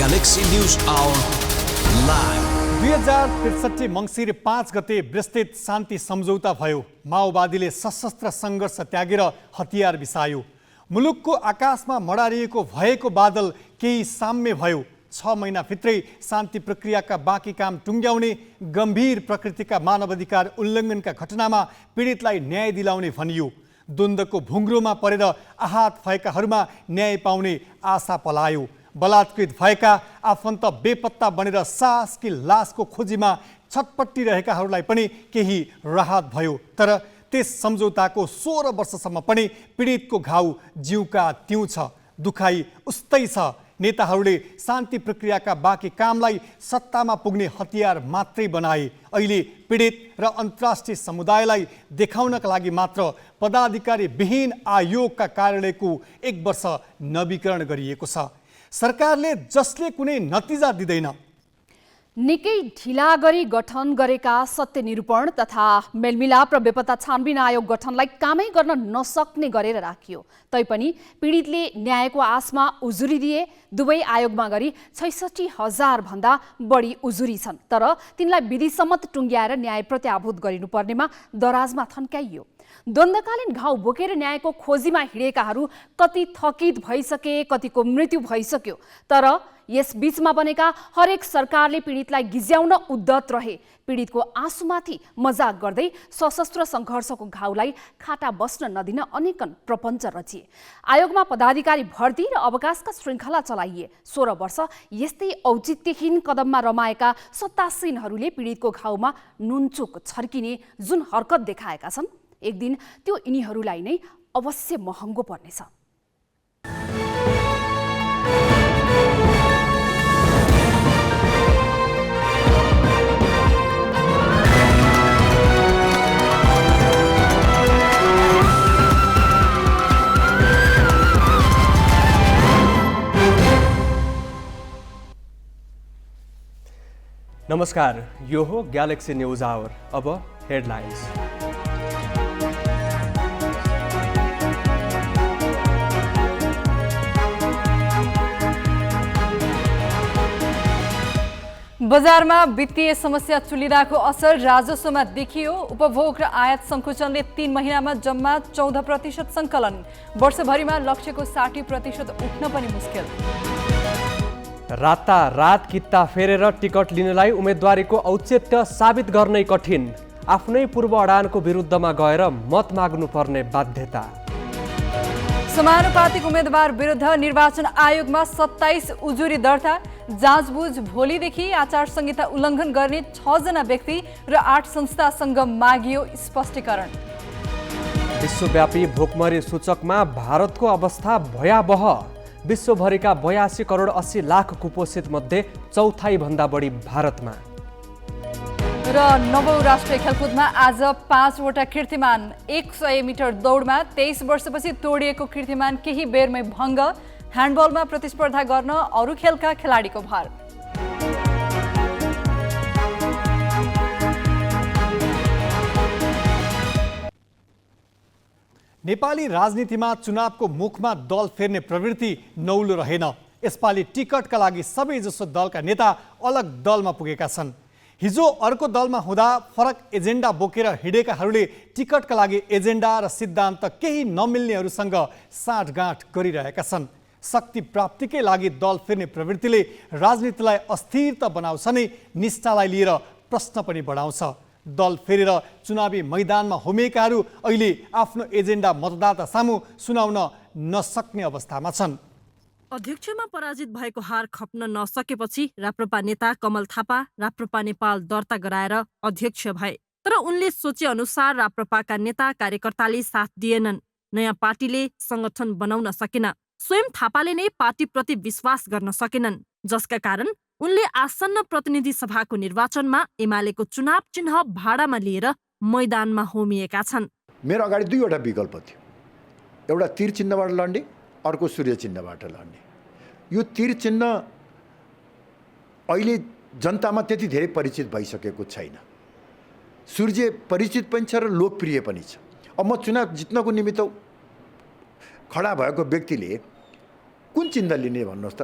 Galaxy News Hour Live। 2063 मङ्सिर 5 गते विस्तृत शान्ति सम्झौता भयो। माओवादीले सशस्त्र सङ्घर्ष त्यागेर हतियार बिसायो। मुलुकको आकाशमा मडारिएको भएको बादल केही साम्य भयो। 6 महिनाभित्रै शान्ति प्रक्रियाका बाँकी काम टुङ्ग्याउने, गम्भीर प्रकृतिका मानवाधिकार उल्लङ्घनका घटनामा पीडितलाई न्याय दिलाउने भनियो। द्वन्द्वको भुङ्ग्रोमा परेर आहत भएकाहरूमा न्याय पाउने आशा पलायो। बलात्कृत भएका आफन्त बेपत्ता बनेर सासकी लासको खोजीमा छटपटिरहेकाहरूलाई पनि केही राहत भयो। तर त्यस सम्झौताको 16 वर्षसम्म पनि पीडितको घाउ जिउका त्यौँ छ, दुखाइ उस्तै छ। नेताहरूले शान्ति प्रक्रियाका बाँकी कामलाई सत्तामा पुग्ने हतियार मात्रै बनाए। अहिले पीडित र अन्तर्राष्ट्रिय समुदायलाई देखाउनका लागि मात्र पदाधिकारी विहीन आयोगका कार्यालयको 1 वर्ष नवीकरण गरिएको छ। सरकारले जसले कुनै नतिजा दिँदैन, निकै ढिला गरी गठन गरेका सत्य निरूपण तथा मेलमिलाप र बेपत्ता छानबिन आयोग गठनलाई कामै गर्न नसक्ने गरेर राखियो। तैपनि पीडितले न्यायको आशमा उजुरी दिए। दुवै आयोगमा गरी 66,000 भन्दा बढी उजुरी छन्, तर तिनलाई विधिसम्मत टुङ्ग्याएर न्याय प्रत्याभूत गरिनुपर्नेमा दराजमा थन्काइयो। द्वन्द्वकालीन घाउ बोकेर न्यायको खोजीमा हिँडेकाहरू कति थकित भइसके, कतिको मृत्यु भइसक्यो। तर यस बीचमा बनेका हरेक सरकारले पीडितलाई गिज्याउन उद्धत रहे। पीडितको आँसुमाथि मजाक गर्दै सशस्त्र सङ्घर्षको घाउलाई खाटा बस्न नदिन अनेकन प्रपञ्च रचिए। आयोगमा पदाधिकारी भर्ती र अवकाशका श्रृङ्खला चलाइए। 16 वर्ष यस्तै औचित्यहीन कदममा रमाएका सत्तासीनहरूले पीडितको घाउमा नुनचुक छर्किने जुन हरकत देखाएका छन्, एक दिन त्यो यिनीहरूलाई नै अवश्य महँगो पर्नेछ। नमस्कार, यो हो ग्यालेक्सी न्युज आवर। अब हेडलाइन्स। बजारमा वित्तीय समस्या चुलिरहेको असर राजस्वमा देखियो। उपभोग र आयात सङ्कुचनले 3 महिनामा जम्मा 14% सङ्कलन। वर्षभरिमा लक्ष्यको 60% उठ्न पनि मुस्किल। रातारात किता फेरेर टिकट लिनलाई उम्मेदवारीको औचित्य साबित गर्नै कठिन। आफ्नै पूर्व अडानको विरुद्धमा गएर मत माग्नुपर्ने बाध्यता। समानुपातिक उम्मेदवार विरुद्ध निर्वाचन आयोगमा 27 उजुरी दर्ता। जाँचबुझ भोलिदेखि। आचार संहिता उल्लङ्घन गर्ने 6 जना व्यक्ति र 8 संस्थासँग मागियो स्पष्टीकरण। विश्वव्यापी भोकमरी सूचकमा भारतको अवस्था भयावह। विश्वभरिका 82 करोड 80 लाख कुपोषित मध्ये चौथाइ भन्दा बढी भारतमा। र 9औं राष्ट्रिय खेलकुदमा आज 5वटा कीर्तिमान। 100 मिटर दौडमा 23 वर्षपछि तोडिएको कीर्तिमान केही बेरमै भङ्ग। ह्यान्डबलमा प्रतिस्पर्धा गर्न अरू खेलका खेलाडीको भार। नेपाली राजनीतिमा चुनावको मुखमा दल फेर्ने प्रवृत्ति नौलो रहेन। यसपालि टिकटका लागि सबैजसो दलका नेता अलग दलमा पुगेका छन्। हिजो अर्को दलमा हुँदा फरक एजेन्डा बोकेर हिँडेकाहरूले टिकटका लागि एजेन्डा र सिद्धान्त केही नमिल्नेहरूसँग साँठगाँठ गरिरहेका छन्। शक्ति प्राप्तिकै लागि दल फेर्ने प्रवृत्तिले राजनीतिलाई अस्थिरता बनाउँछ नै निष्ठालाई लिएर प्रश्न पनि बढाउँछ। दल फेरेर चुनावी मैदानमा होमेकाहरू अहिले आफ्नो एजेन्डा मतदाता सामु सुनाउन नसक्ने अवस्थामा छन्। अध्यक्षमा पराजित भएको हार खप्न नसकेपछि राप्रपा नेता कमल थापा राप्रपा नेपाल दर्ता गराएर अध्यक्ष भए। तर उनले सोचे अनुसार राप्रपाका नेता कार्यकर्ताले साथ दिएनन्। नयाँ पार्टीले संगठन बनाउन सकेन। स्वयं थापाले नै पार्टीप्रति विश्वास गर्न सकेनन्, जसका कारण उनले आसन्न प्रतिनिधि सभाको निर्वाचनमा एमालेको चुनाव चिन्ह भाडामा लिएर मैदानमा होमिएका छन्। मेरो अगाडि 2वटा विकल्प थियो। एउटा तीर चिन्हबाट लड्ने, अर्को सूर्य चिन्हबाट लड्ने। यो तीर चिन्ह अहिले जनतामा त्यति धेरै परिचित भइसकेको छैन। सूर्य परिचित पनि छ र लोकप्रिय पनि छ। अब म चुनाव जित्नको निमित्त खडा भएको व्यक्तिले कुन चिन्ह लिने भन्नुहोस् त?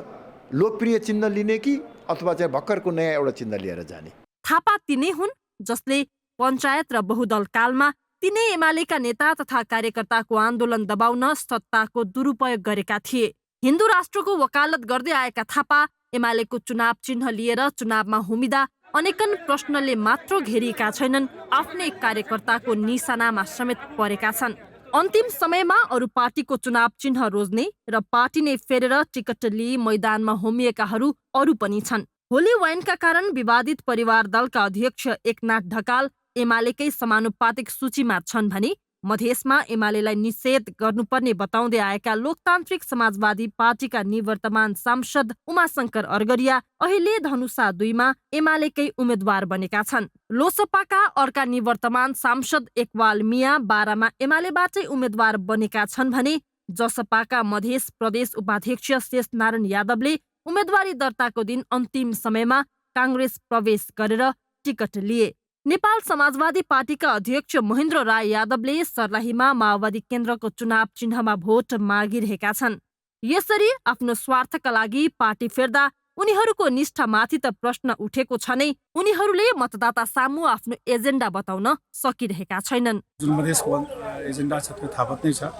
लोकप्रिय चिन्ह लिने कि अथवा चाहिँ भर्खरको नयाँ एउटा चिन्ह लिएर जाने? थापा तिनै हुन् जसले पञ्चायत र बहुदल कालमा तिनै एमालेका नेता तथा कार्यकर्ताको आन्दोलन दबाउन सत्ताको दुरुपयोग गरेका थिए। हिन्दू राष्ट्रको वकालत गर्दै आएका थापा एमालेको चुनाव चिन्ह लिएर चुनावमा हुमिदा अनेकन प्रश्नले मात्र घेरिएका छैनन्, आफ्नै कार्यकर्ताको निशानामा समेत परेका छन्। अन्तिम समयमा अरू पार्टीको चुनाव चिन्ह रोज्ने र पार्टी नै फेरेर टिकट लिई मैदानमा होमिएकाहरू अरू पनि छन्। होली वाइनका कारण विवादित परिवार दलका अध्यक्ष एकनाथ ढकाल एमालेकै समानुपातिक सूचीमा छन् भने मधेसमा एमालेलाई निषेध गर्नुपर्ने बताउँदै आएका लोकतान्त्रिक समाजवादी पार्टीका निवर्तमान सांसद उमाशंकर अर्गरिया अहिले धनुषा 2 मा एमालेकै उम्मेद्वार बनेका छन्। लोसपाका अर्का निवर्तमान सांसद एकवाल मिया 12 मा एमालेबाटै उम्मेद्वार बनेका छन् भने जसपाका मधेस प्रदेश उपाध्यक्ष शेषनारायण यादवले उम्मेदवारी दर्ताको दिन अन्तिम समयमा काङ्ग्रेस प्रवेश गरेर टिकट लिए। नेपाल समाजवादी पार्टीका अध्यक्ष महेन्द्र राय यादवले सर्लाहीमा माओवादी केन्द्रको चुनाव चिन्हमा भोट मागिरहेका छन्। यसरी आफ्नो स्वार्थका लागि पार्टी फेर्दा उनीहरूको निष्ठामाथि त प्रश्न उठेको छ नै, उनीहरूले मतदाता सामु आफ्नो एजेन्डा बताउन सकिरहेका छैनन्। जुन मधेसको एजेन्डा छ त्यो थाहा नै छ।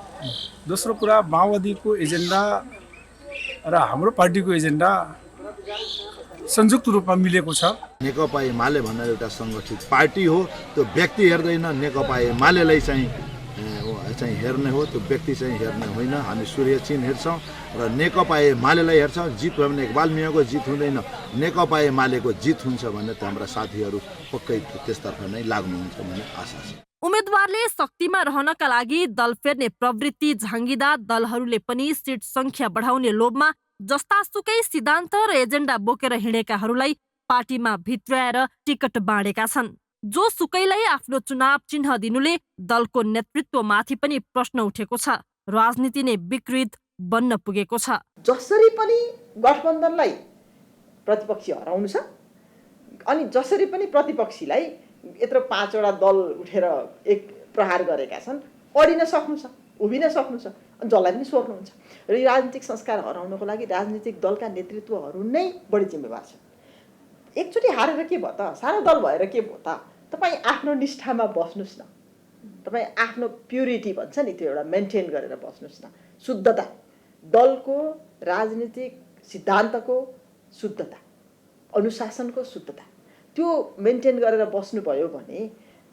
दोस्रो कुरा, माओवादीको एजेन्डा र हाम्रो पार्टीको एजेन्डा संयुक्त रूपमा मिलेको छ। नेकपा एमाले भनेर एउटा सङ्गठित पार्टी हो, त्यो व्यक्ति हेर्दैन। नेकपा एमालेलाई चाहिँ हेर्ने हो, त्यो व्यक्ति चाहिँ हेर्ने होइन। हामी सूर्य चिन्ह हेर्छौँ र नेकपा एमालेलाई हेर्छौँ। जित भयो भने इकबाल मियाको जित हुँदैन, नेकपा एमालेको जित हुन्छ भने त हाम्रा साथीहरू पक्कै त्यसतर्फ नै लाग्नुहुन्छ भन्ने आशा छ। उम्मेद्वारले शक्तिमा रहनका लागि दल फेर्ने प्रवृत्ति झाङ्गिँदा दलहरूले पनि सिट सङ्ख्या बढाउने लोभमा जस्तासुकै सिद्धान्त र एजेन्डा बोकेर हिँडेकाहरूलाई पार्टीमा भित्र्याएर टिकट बाँडेका छन्। जो सुकैलाई आफ्नो चुनाव चिन्ह दिनुले दलको नेतृत्वमाथि पनि प्रश्न उठेको छ। राजनीति नै विकृत बन्न पुगेको छ। जसरी पनि गठबन्धनलाई प्रतिपक्षी हराउनु छ, अनि जसरी पनि प्रतिपक्षीलाई यत्रो 5 वटा दल उठेर एक प्रहार गरेका छन्, अडिन सक्नु छ, उभिन सक्नु छ, अनि जसलाई पनि सोर्नुहुन्छ। र यो राजनीतिक संस्कार हराउनको लागि राजनीतिक दलका नेतृत्वहरू नै बढी जिम्मेवार छन्। एकचोटि हारेर के भयो त? सारा दल भएर के भयो त? तपाईँ आफ्नो निष्ठामा बस्नुहोस् न, तपाईँ आफ्नो प्युरिटी भन्छ नि त्यो एउटा मेन्टेन गरेर बस्नुहोस् न। शुद्धता, दलको राजनीतिक सिद्धान्तको शुद्धता, अनुशासनको शुद्धता, त्यो मेन्टेन गरेर बस्नुभयो भने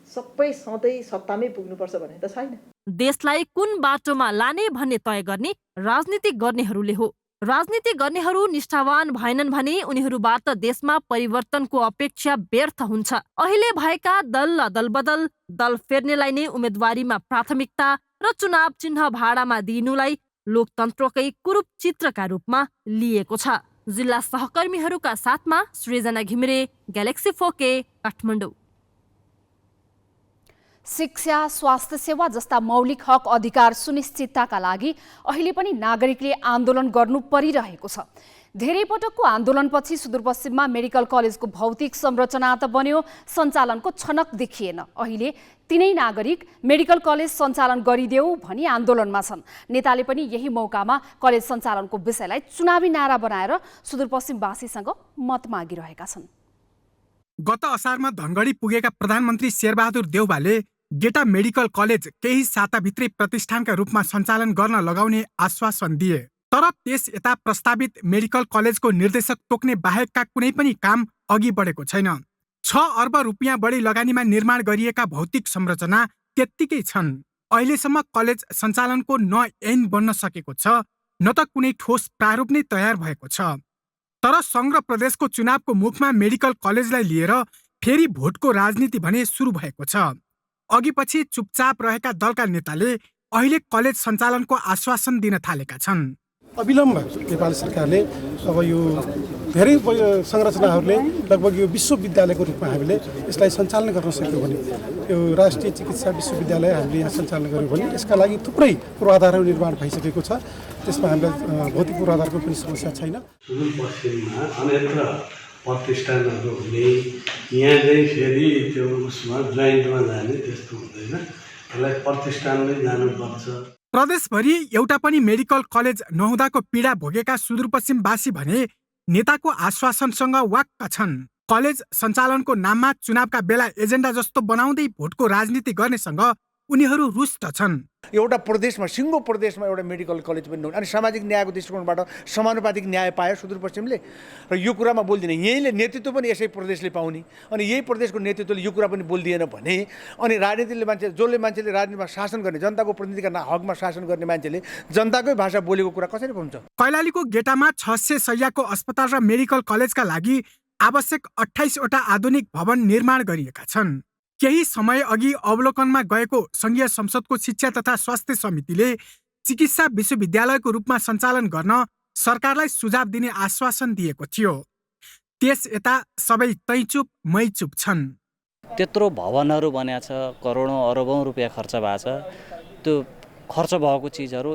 सबै सधैँ सत्तामै पुग्नुपर्छ भन्ने त छैन। देशलाई कुन बाटोमा लाने भन्ने तय गर्ने राजनीति गर्नेहरूले हो। राजनीति गर्नेहरू निष्ठावान भएनन् भने उनीहरूबाट देशमा परिवर्तनको अपेक्षा व्यर्थ हुन्छ। अहिले भएका दल दलबदल, दल फेर्नेलाई नै उम्मेदवारीमा प्राथमिकता र चुनाव चिन्ह भाडामा दिइनुलाई लोकतन्त्रकै कुरूप चित्रका रूपमा लिएको छ। जिल्ला सहकर्मीहरूका साथमा सृजना घिमिरे, ग्यालेक्सी 4K, काठमाडौँ। शिक्षा, स्वास्थ्य सेवा जस्ता मौलिक हक अधिकार सुनिश्चितताका लागि अहिले पनि नागरिकले आन्दोलन गर्नु परिरहेको छ। धेरै पटकको आन्दोलनपछि सुदूरपश्चिममा मेडिकल कलेजको भौतिक संरचना त बन्यो, सञ्चालनको छनक देखिएन। अहिले तिनै नागरिक मेडिकल कलेज सञ्चालन गरिदेऊ भनी आन्दोलनमा छन्। नेताले पनि यही मौकामा कलेज सञ्चालनको विषयलाई चुनावी नारा बनाएर सुदूरपश्चिमवासीसँग मत मागिरहेका छन्। गत असारमा धनगढी पुगेका प्रधानमन्त्री शेरबहादुर देउवाले गेटा मेडिकल कलेज केही साताभित्रै प्रतिष्ठानका रूपमा सञ्चालन गर्न लगाउने आश्वासन दिए। तर त्यस यता प्रस्तावित मेडिकल कलेजको निर्देशक तोक्ने बाहेकका कुनै पनि काम अघि बढेको छैन। 6 अर्ब रुपियाँ बढी लगानीमा निर्माण गरिएका भौतिक संरचना त्यत्तिकै छन्। अहिलेसम्म कलेज सञ्चालनको न ऐन बन्न सकेको छ, न त कुनै ठोस प्रारूप नै तयार भएको छ। तर सङ्घ र प्रदेशको चुनावको मुखमा मेडिकल कलेजलाई लिएर फेरि भोटको राजनीति भने सुरु भएको छ। अघिपछि चुपचाप रहेका दलका नेताले अहिले कलेज सञ्चालनको आश्वासन दिन थालेका छन्। अविलम्ब नेपाल सरकारले अब यो धेरै संरचनाहरूले लगभग यो विश्वविद्यालयको रूपमा हामीले यसलाई सञ्चालन गर्न सक्यौँ भने, यो राष्ट्रिय चिकित्सा विश्वविद्यालय हामीले यहाँ सञ्चालन गऱ्यौँ भने यसका लागि थुप्रै पूर्वाधारहरू निर्माण भइसकेको छ। त्यसमा हामीलाई भौतिक पूर्वाधारको पनि समस्या छैन। सुदूरपश्चिममा अन्यत्र प्रतिष्ठानहरू हुने, यहाँ चाहिँ फेरि त्यो उसमा जोइन्टमा जाने त्यस्तो हुँदैन। यसलाई प्रतिष्ठानमै जानुपर्छ। प्रदेशभरि एउटा पनि मेडिकल कलेज नहुँदाको पीडा भोगेका सुदूरपश्चिमवासी भने नेताको आश्वासनसँग वाक्क छन्। कलेज सञ्चालनको नाममा चुनावका बेला एजेन्डा जस्तो बनाउँदै भोटको राजनीति गर्नेसँग उनीहरू रुष्ट छन्। एउटा प्रदेशमा सिङ्गो प्रदेशमा एउटा मेडिकल कलेज पनि नहुने अनि सामाजिक न्यायको दृष्टिकोणबाट समानुपातिक न्याय पायो सुदूरपश्चिमले र यो कुरामा बोल्दिनँ। यहीँले नेतृत्व पनि यसै प्रदेशले पाउने अनि यही प्रदेशको नेतृत्वले यो कुरा पनि बोलिदिएन भने अनि राजनीतिले मान्छेले राजनीतिमा शासन गर्ने जनताको प्रतिनिधिका हकमा शासन गर्ने मान्छेले जनताकै भाषा बोलेको कुरा कसरी पाउँछ? कैलालीको गेटामा 600 शय्याको अस्पताल र मेडिकल कलेजका लागि आवश्यक 28 वटा आधुनिक भवन निर्माण गरिएका छन्। केही समय अघि अवलोकनमा गएको संघीय संसदको शिक्षा तथा स्वास्थ्य समितिले चिकित्सा विश्वविद्यालयको रूपमा सञ्चालन गर्न सरकारलाई सुझाव दिने आश्वासन दिएको थियो। त्यस यता सबै तैचुप मैचुप छन्। त्यत्रो भवनहरू बन्या छ, करोडौँ अरबौँ रुपियाँ खर्च भएको छ। त्यो खर्च भएको चिजहरू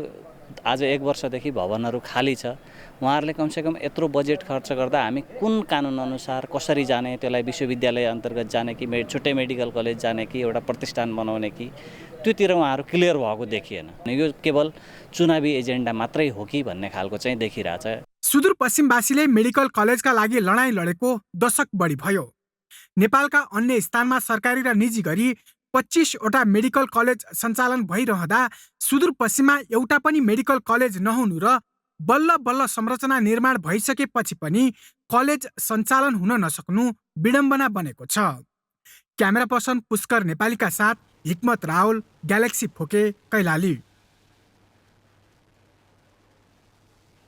आज 1 वर्षदेखि भवनहरू खाली छ। उहाँहरूले कमसेकम यत्रो बजेट खर्च गर्दा हामी कुन कानुन अनुसार कसरी जाने, त्यसलाई विश्वविद्यालय अन्तर्गत जाने कि छुट्टै मेडिकल कलेज जाने कि एउटा प्रतिष्ठान बनाउने कि त्योतिर उहाँहरू क्लियर भएको देखिएन। यो केवल चुनावी एजेन्डा मात्रै हो कि भन्ने खालको चाहिँ देखिरहेछ। सुदूरपश्चिमवासीले मेडिकल कलेजका लागि लडाईँ लडेको दशक बढी भयो। नेपालका अन्य स्थानमा सरकारी र निजी गरी 25 वटा मेडिकल कलेज सञ्चालन भइरहँदा सुदूरपश्चिममा एउटा पनि मेडिकल कलेज नहुनु र बल्ल बल्ल संरचना निर्माण भइसकेपछि पनि कलेज सञ्चालन हुन नसक्नु विडम्बना बनेको छ। क्यामेरा पर्सन पुष्कर नेपालीका साथ हिक्मत रावल, ग्यालेक्सी फोके, कैलाली।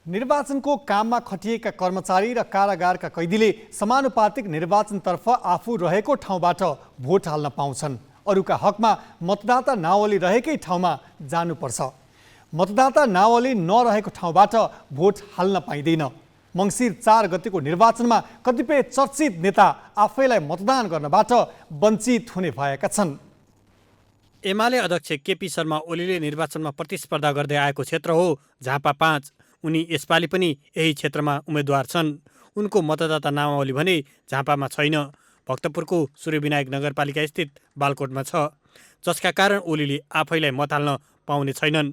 निर्वाचनको काममा खटिएका कर्मचारी र कारागारका कैदीले समानुपातिक निर्वाचनतर्फ आफू रहेको ठाउँबाट भोट हाल्न पाउँछन्। अरूका हकमा मतदाता नावली रहेकै ठाउँमा जानुपर्छ। मतदाता नावली नरहेको ठाउँबाट भोट हाल्न पाइँदैन। मङ्सिर 4 गतेको निर्वाचनमा कतिपय चर्चित नेता आफैलाई मतदान गर्नबाट वञ्चित हुने भएका छन्। एमाले अध्यक्ष केपी शर्मा ओलीले निर्वाचनमा प्रतिस्पर्धा गर्दै आएको क्षेत्र हो झापा 5। उनी यसपालि पनि यही क्षेत्रमा उम्मेद्वार छन्। उनको मतदाता नामावली भने झापामा छैन, भक्तपुरको सूर्यविनायक नगरपालिका स्थित बालकोटमा छ, जसका कारण ओलीले आफैलाई मत हाल्न पाउने छैनन्।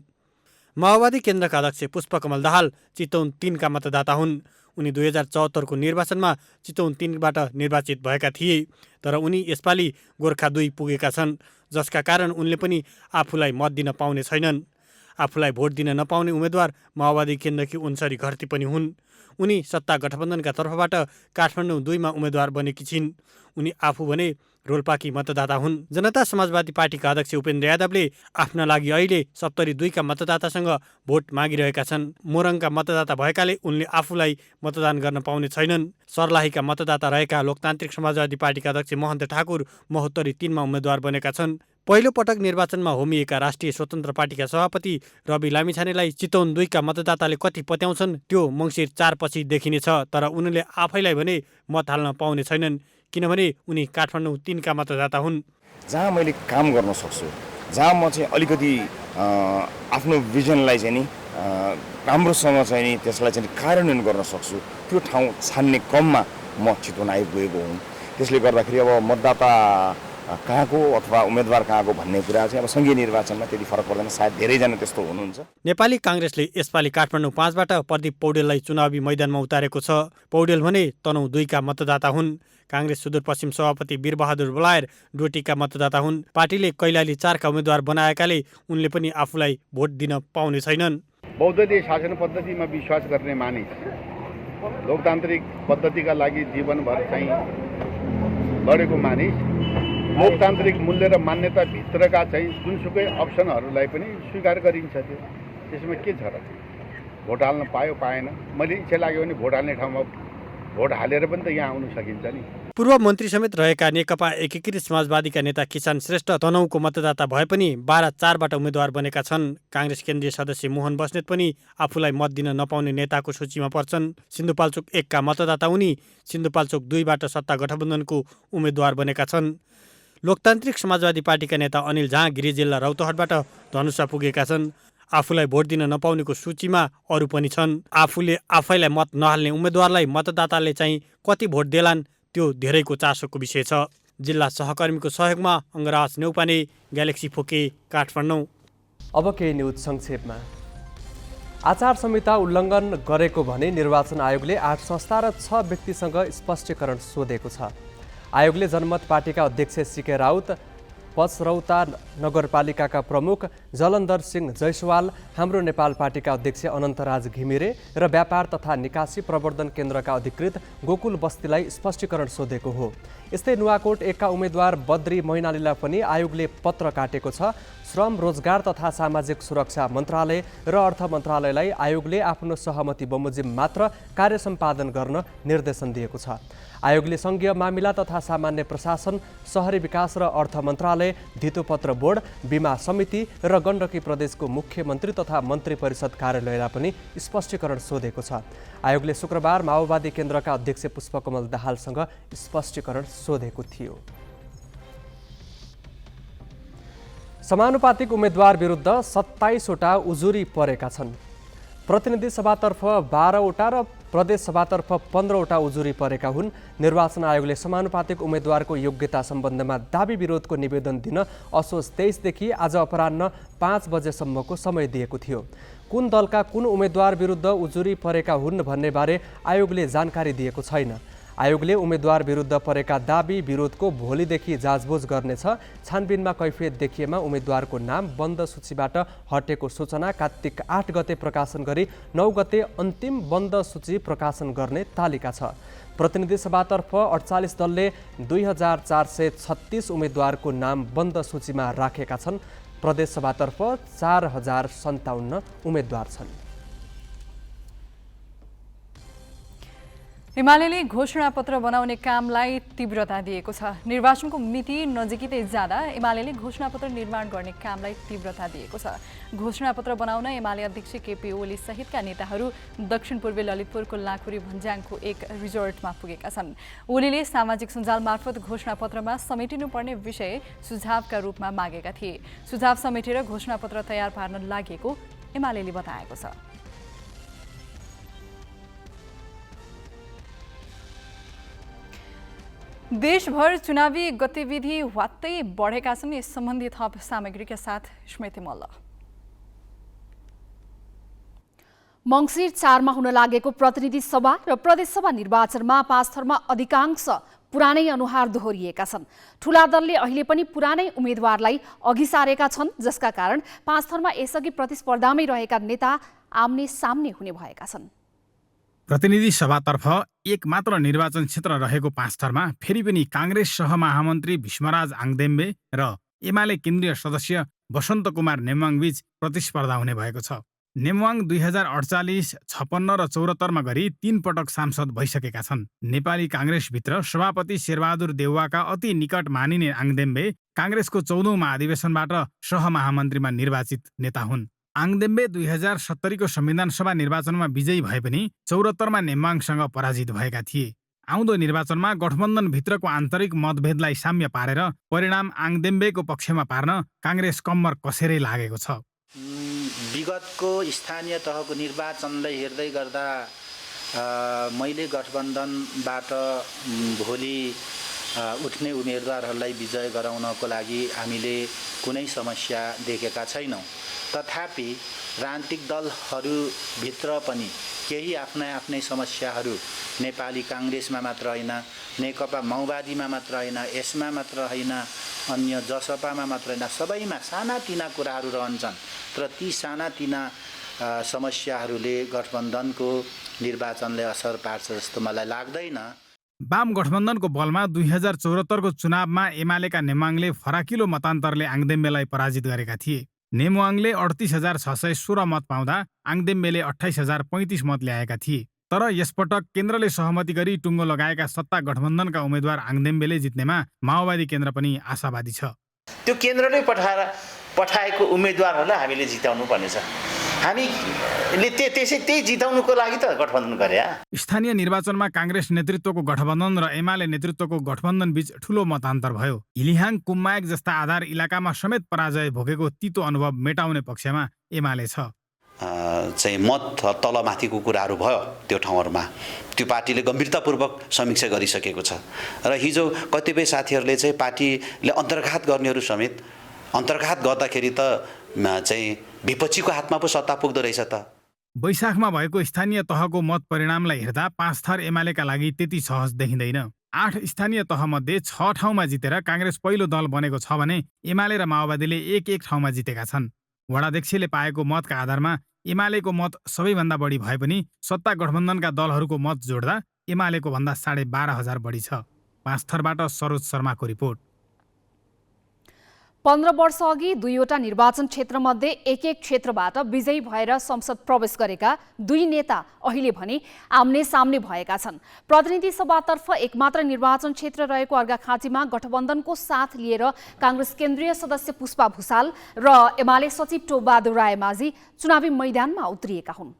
माओवादी केन्द्रका अध्यक्ष पुष्पकमल दाहाल चितवन 3 का मतदाता हुन्। उनी 2074 को निर्वाचनमा चितवन 3बाट निर्वाचित भएका थिए, तर उनी यसपालि गोर्खा 2 पुगेका छन्, जसका कारण उनले पनि आफूलाई मत दिन पाउने छैनन्। आफूलाई भोट दिन नपाउने उम्मेद्वार माओवादी केन्द्रकी उन्सरी घरती पनि हुन्। उनी सत्ता गठबन्धनका तर्फबाट काठमाडौँ 2 मा उम्मेद्वार बनेकी छिन्। उनी आफू भने रोल्पाकी मतदाता हुन्। जनता समाजवादी पार्टीका अध्यक्ष उपेन्द्र यादवले आफ्ना लागि अहिले सप्तरी 2 का मतदातासँग भोट मागिरहेका छन्। मोरङका मतदाता भएकाले उनले आफूलाई मतदान गर्न पाउने छैनन्। सर्लाहीका मतदाता रहेका लोकतान्त्रिक समाजवादी पार्टीका अध्यक्ष महन्त ठाकुर महोत्तरी 3 मा उम्मेद्वार बनेका छन्। पहिलो पटक निर्वाचनमा होमिएका राष्ट्रिय स्वतन्त्र पार्टीका सभापति रवि लामिछानेलाई चितवन 2 का मतदाताले कति पत्याउँछन् त्यो मङ्सिर 4 पछि देखिनेछ, तर उनले आफैलाई भने मत हाल्न पाउने छैनन्, किनभने उनी काठमाडौँ 3 का मतदाता हुन्। जहाँ मैले काम गर्न सक्छु, जहाँ म चाहिँ अलिकति आफ्नो भिजनलाई चाहिँ नि राम्रोसँग चाहिँ नि त्यसलाई चाहिँ कार्यान्वयन गर्न सक्छु, त्यो ठाउँ छान्ने क्रममा म चितवन आइपुगेको हुँ। त्यसले गर्दाखेरि अब मतदाता कहाँको अथवा उम्मेदवार कहाँको भन्ने कुरा चाहिँ अब सङ्घीय निर्वाचनमा त्यति फरक पर्दैन। सायद धेरैजना त्यस्तो हुनुहुन्छ। नेपाली काङ्ग्रेसले यसपालि काठमाडौँ 5 बाट प्रदीप पौडेललाई चुनावी मैदानमा उतारेको छ। पौडेल भने तनहुँ 2 का मतदाता हुन्। काङ्ग्रेस सुदूरपश्चिम सभापति वीरबहादुर बलायर डोटीका मतदाता हुन्। पार्टीले कैलाली 4 का उम्मेद्वार बनाएकाले उनले पनि आफूलाई भोट दिन पाउने छैनन्। बहुदलीय शासन पद्धतिमा विश्वास गर्ने मानिस, लोकतान्त्रिक पद्धतिका लागि जीवनभर चाहिँ लडेको मानिस, लोकतान्त्रिक मूल्य र मान्यता भित्रका चाहिँ जुनसुकै अप्सनहरूलाई पनि स्वीकार गरिन्छ। त्यसमा के छ र? भोट हाल्न पायो पाएन, मैले इच्छा लाग्यो भने भोट हाल्ने ठाउँमा भोट हालेर पनि त यहाँ आउन सकिन्छ नि। पूर्व मन्त्री समेत रहेका नेकपा एकीकृत समाजवादीका नेता किसान श्रेष्ठ तनहुँको मतदाता भए पनि 12-4 बाट उम्मेद्वार बनेका छन्। काङ्ग्रेस केन्द्रीय सदस्य मोहन बस्नेत पनि आफूलाई मत दिन नपाउने नेताको सूचीमा पर्छन्। सिन्धुपाल्चोक 1 का मतदाता उनी सिन्धुपाल्चोक 2 बाट सत्ता गठबन्धनको उम्मेद्वार बनेका छन्। लोकतान्त्रिक समाजवादी पार्टीका नेता अनिल झा गिरी जिल्ला रौतहटबाट धनुषा पुगेका छन्। आफूलाई भोट दिन नपाउनेको सूचीमा अरू पनि छन्। आफूले आफैलाई मत नहाल्ने उम्मेद्वारलाई मतदाताले चाहिँ कति भोट देलान् त्यो धेरैको चासोको विषय छ। जिल्ला सहकर्मीको सहयोगमा अङ्गराज नेउपाने, ग्यालेक्सी फोके, काठमाडौँ। अब केही न्युज संक्षेपमा। आचार संहिता उल्लङ्घन गरेको भने निर्वाचन आयोगले 8 संस्था र 6 व्यक्तिसँग स्पष्टीकरण सोधेको छ। आयोगले जनमत पार्टीका अध्यक्ष सीके राउत, पचरौता नगरपालिकाका प्रमुख जलन्धर सिंह जैसवाल, हाम्रो नेपाल पार्टीका अध्यक्ष अनन्तराज घिमिरे र व्यापार तथा निकासी प्रवर्धन केन्द्रका अधिकृत गोकुल बस्तीलाई स्पष्टीकरण सोधेको हो। यस्तै नुवाकोट 1 का उम्मेद्वार बद्री मैनालीलाई पनि आयोगले पत्र काटेको छ। श्रम, रोजगार तथा सामाजिक सुरक्षा मन्त्रालय र अर्थ मन्त्रालयलाई आयोगले आफ्नो सहमति बमोजिम मात्र कार्य सम्पादन गर्न निर्देशन दिएको छ। आयोगले सङ्घीय मामिला तथा सामान्य प्रशासन, शहरी विकास र अर्थ मन्त्रालय, धितोपत्र बोर्ड, बीमा समिति र गण्डकी प्रदेशको मुख्यमन्त्री तथा मन्त्री परिषद कार्यालयलाई पनि स्पष्टीकरण सोधेको छ। आयोगले शुक्रबार माओवादी केन्द्रका अध्यक्ष पुष्पकमल दाहालसँग स्पष्टीकरण सोधेको थियो। समानुपातिक उम्मेद्वार विरुद्ध 27 वटा उजुरी परेका छन्। प्रतिनिधि सभातर्फ 12 वटा र प्रदेश सभातर्फ 15 वटा उजुरी परेका हुन्। निर्वाचन आयोगले समानुपातिक उम्मेद्वारको योग्यता सम्बन्धमा दाबी विरोधको निवेदन दिन असोज 23 देखि आज अपराह्न 5 बजेसम्मको समय दिएको थियो। कुन दलका कुन उम्मेद्वार विरुद्ध उजुरी परेका हुन् भन्ने बारे आयोगले जानकारी दिएको छैन। आयोगले उम्मेद्वार विरुद्ध परेका दाबी विरोधको भोलिदेखि जाँचबुझ गर्नेछ। छानबिनमा कैफियत देखिएमा उम्मेद्वारको नाम बन्द सूचीबाट हटेको सूचना कार्तिक 8 गते प्रकाशन गरी 9 गते अन्तिम बन्द सूची प्रकाशन गर्ने तालिका छ। प्रतिनिधि सभातर्फ 48 दलले 2436 उम्मेद्वारको नाम बन्द सूचीमा राखेका छन्। प्रदेश सभातर्फ 4057 उम्मेद्वार छन्। एमाले घोषणापत्र बनाउने कामलाई तीव्रता दिएको छ। निर्वाचनको मिति नजिकै जाँदा एमाले घोषणापत्र निर्माण गर्ने कामलाई तीव्रता दिएको छ। घोषणापत्र बनाउन एमाले अध्यक्ष केपी ओली सहितका नेताहरू दक्षिण पूर्वी ललितपुरको लाँखुरी भन्ज्याङको एक रिजोर्टमा पुगेका छन्। ओलीले सामाजिक सञ्जाल मार्फत घोषणापत्रमा समेटिनुपर्ने विषय सुझावका रूपमा मागेका थिए। सुझाव समेटेर घोषणापत्र तयार पार्न लागेको एमाले बताएको छ। देशभर चुनावी गतिविधि वात्तै बढेका छन्। यस सम्बन्धी थप सामग्रीका साथ स्मृति मल्ल। मङ्सिर 4 मा हुन लागेको प्रतिनिधि सभा र प्रदेश सभा निर्वाचनमा 5 थरमा अधिकांश पुरानै अनुहार दोहोरिएका छन्। ठूला दलले अहिले पनि पुरानै उम्मेद्वारलाई अघि सारेका छन्, जसका कारण 5 थरमा यसअघि प्रतिस्पर्धामै रहेका नेता आम्ने सामने हुने भएका छन्। प्रतिनिधि सभातर्फ एक मात्र निर्वाचन क्षेत्र रहेको 5 थरमा फेरि पनि काङ्ग्रेस सहमहामन्त्री भीष्मराज आङदेम्बे र एमाले केन्द्रीय सदस्य वसन्त कुमार नेमवाङ बीच प्रतिस्पर्धा हुने भएको छ। नेमवाङ 2048, 56 र 74मा गरी 3 पटक सांसद भइसकेका छन्। नेपाली काङ्ग्रेसभित्र सभापति शेरबहादुर देउवाका अति निकट मानिने आङदेम्बे काङ्ग्रेसको 14औं महाधिवेशनबाट सहमहामन्त्रीमा निर्वाचित नेता हुन्। आङदेम्बे 2070 को संविधान सभा निर्वाचनमा विजयी भए पनि 74मा नेमवाङसँग पराजित भएका थिए। आउँदो निर्वाचनमा गठबन्धनभित्रको आन्तरिक मतभेदलाई साम्य पारेर परिणाम आङदेम्बेको पक्षमा पार्न काङ्ग्रेस कम्मर कसेरै लागेको छ। विगतको स्थानीय तहको निर्वाचनलाई हेर्दै गर्दा मैले गठबन्धनबाट भोलि उठ्ने उम्मेदवारहरूलाई विजय गराउनको लागि हामीले कुनै समस्या देखेका छैनौँ। तथापि राजनीतिक दलहरूभित्र पनि केही आफ्नै समस्याहरू नेपाली काङ्ग्रेसमा मात्र होइन, नेकपा माओवादीमा मात्र होइन, यसमा मात्र होइन, अन्य जसपामा मात्र होइन, सबैमा सानातिना कुराहरू रहन्छन् र ती सानातिना समस्याहरूले गठबन्धनको निर्वाचनले असर पार्छ जस्तो मलाई लाग्दैन। वाम गठबन्धनको बलमा 2074 को चुनावमा एमालेका नेमवाङले फराकिलो मतान्तरले आङदेम्बेलाई पराजित गरेका थिए। नेमवाङले 38,616 मत पाउँदा आङदेम्बेले 28,035 मत ल्याएका थिए। तर यसपटक केन्द्रले सहमति गरी टुङ्गो लगाएका सत्ता गठबन्धनका उम्मेद्वार आङदेम्बेले जित्नेमा माओवादी केन्द्र पनि आशावादी छ। त्यो केन्द्रले पठाएको उम्मेदवारहरूलाई हामीले जिताउनु पर्नेछ। हामीले त्यही जिताउनुको लागि त गठबन्धन गरे। स्थानीय निर्वाचनमा काङ्ग्रेस नेतृत्वको गठबन्धन र एमाले नेतृत्वको गठबन्धन बीच ठूलो मतान्तर भयो। इलिहाङ, कुम्मायक जस्ता आधार इलाकामा समेत पराजय भोगेको तितो अनुभव मेटाउने पक्षमा एमाले छ। चाहिँ मत तलमाथिको कुराहरू भयो त्यो ठाउँहरूमा, त्यो पार्टीले गम्भीरतापूर्वक समीक्षा गरिसकेको छ र हिजो कतिपय साथीहरूले चाहिँ पार्टीले अन्तर्घात गर्नेहरू समेत अन्तर्घात गर्दाखेरि त चाहिँ विपक्षीको हातमा पो सत्ता पुग्दो रहेछ त। वैशाखमा भएको स्थानीय तहको मत परिणामलाई हेर्दा 5 थर एमालेका लागि त्यति सहज देखिँदैन। 8 स्थानीय तहमध्ये 6 ठाउँमा जितेर काङ्ग्रेस पहिलो दल बनेको छ भने एमाले र माओवादीले एक ठाउँमा जितेका छन्। वडाध्यक्षले पाएको मतका आधारमा एमालेको मत सबैभन्दा बढी भए पनि सत्ता गठबन्धनका दलहरूको मत जोड्दा एमालेको भन्दा 12,500 बढी छ। 5 थरबाट सरोज शर्माको रिपोर्ट। 15 वर्ष अघि 2वटा निर्वाचन क्षेत्रमध्ये एक क्षेत्रबाट विजयी भएर संसद प्रवेश गरेका 2 नेता अहिले भने आम्ने सामने भएका छन्। प्रतिनिधि सभातर्फ एकमात्र निर्वाचन क्षेत्र रहेको अर्घाखाँचीमा गठबन्धनको साथ लिएर काङ्ग्रेस केन्द्रीय सदस्य पुष्पा भुसाल र एमाले सचिव टोपबहादुर रायमाझी चुनावी मैदानमा उत्रिएका हुन्।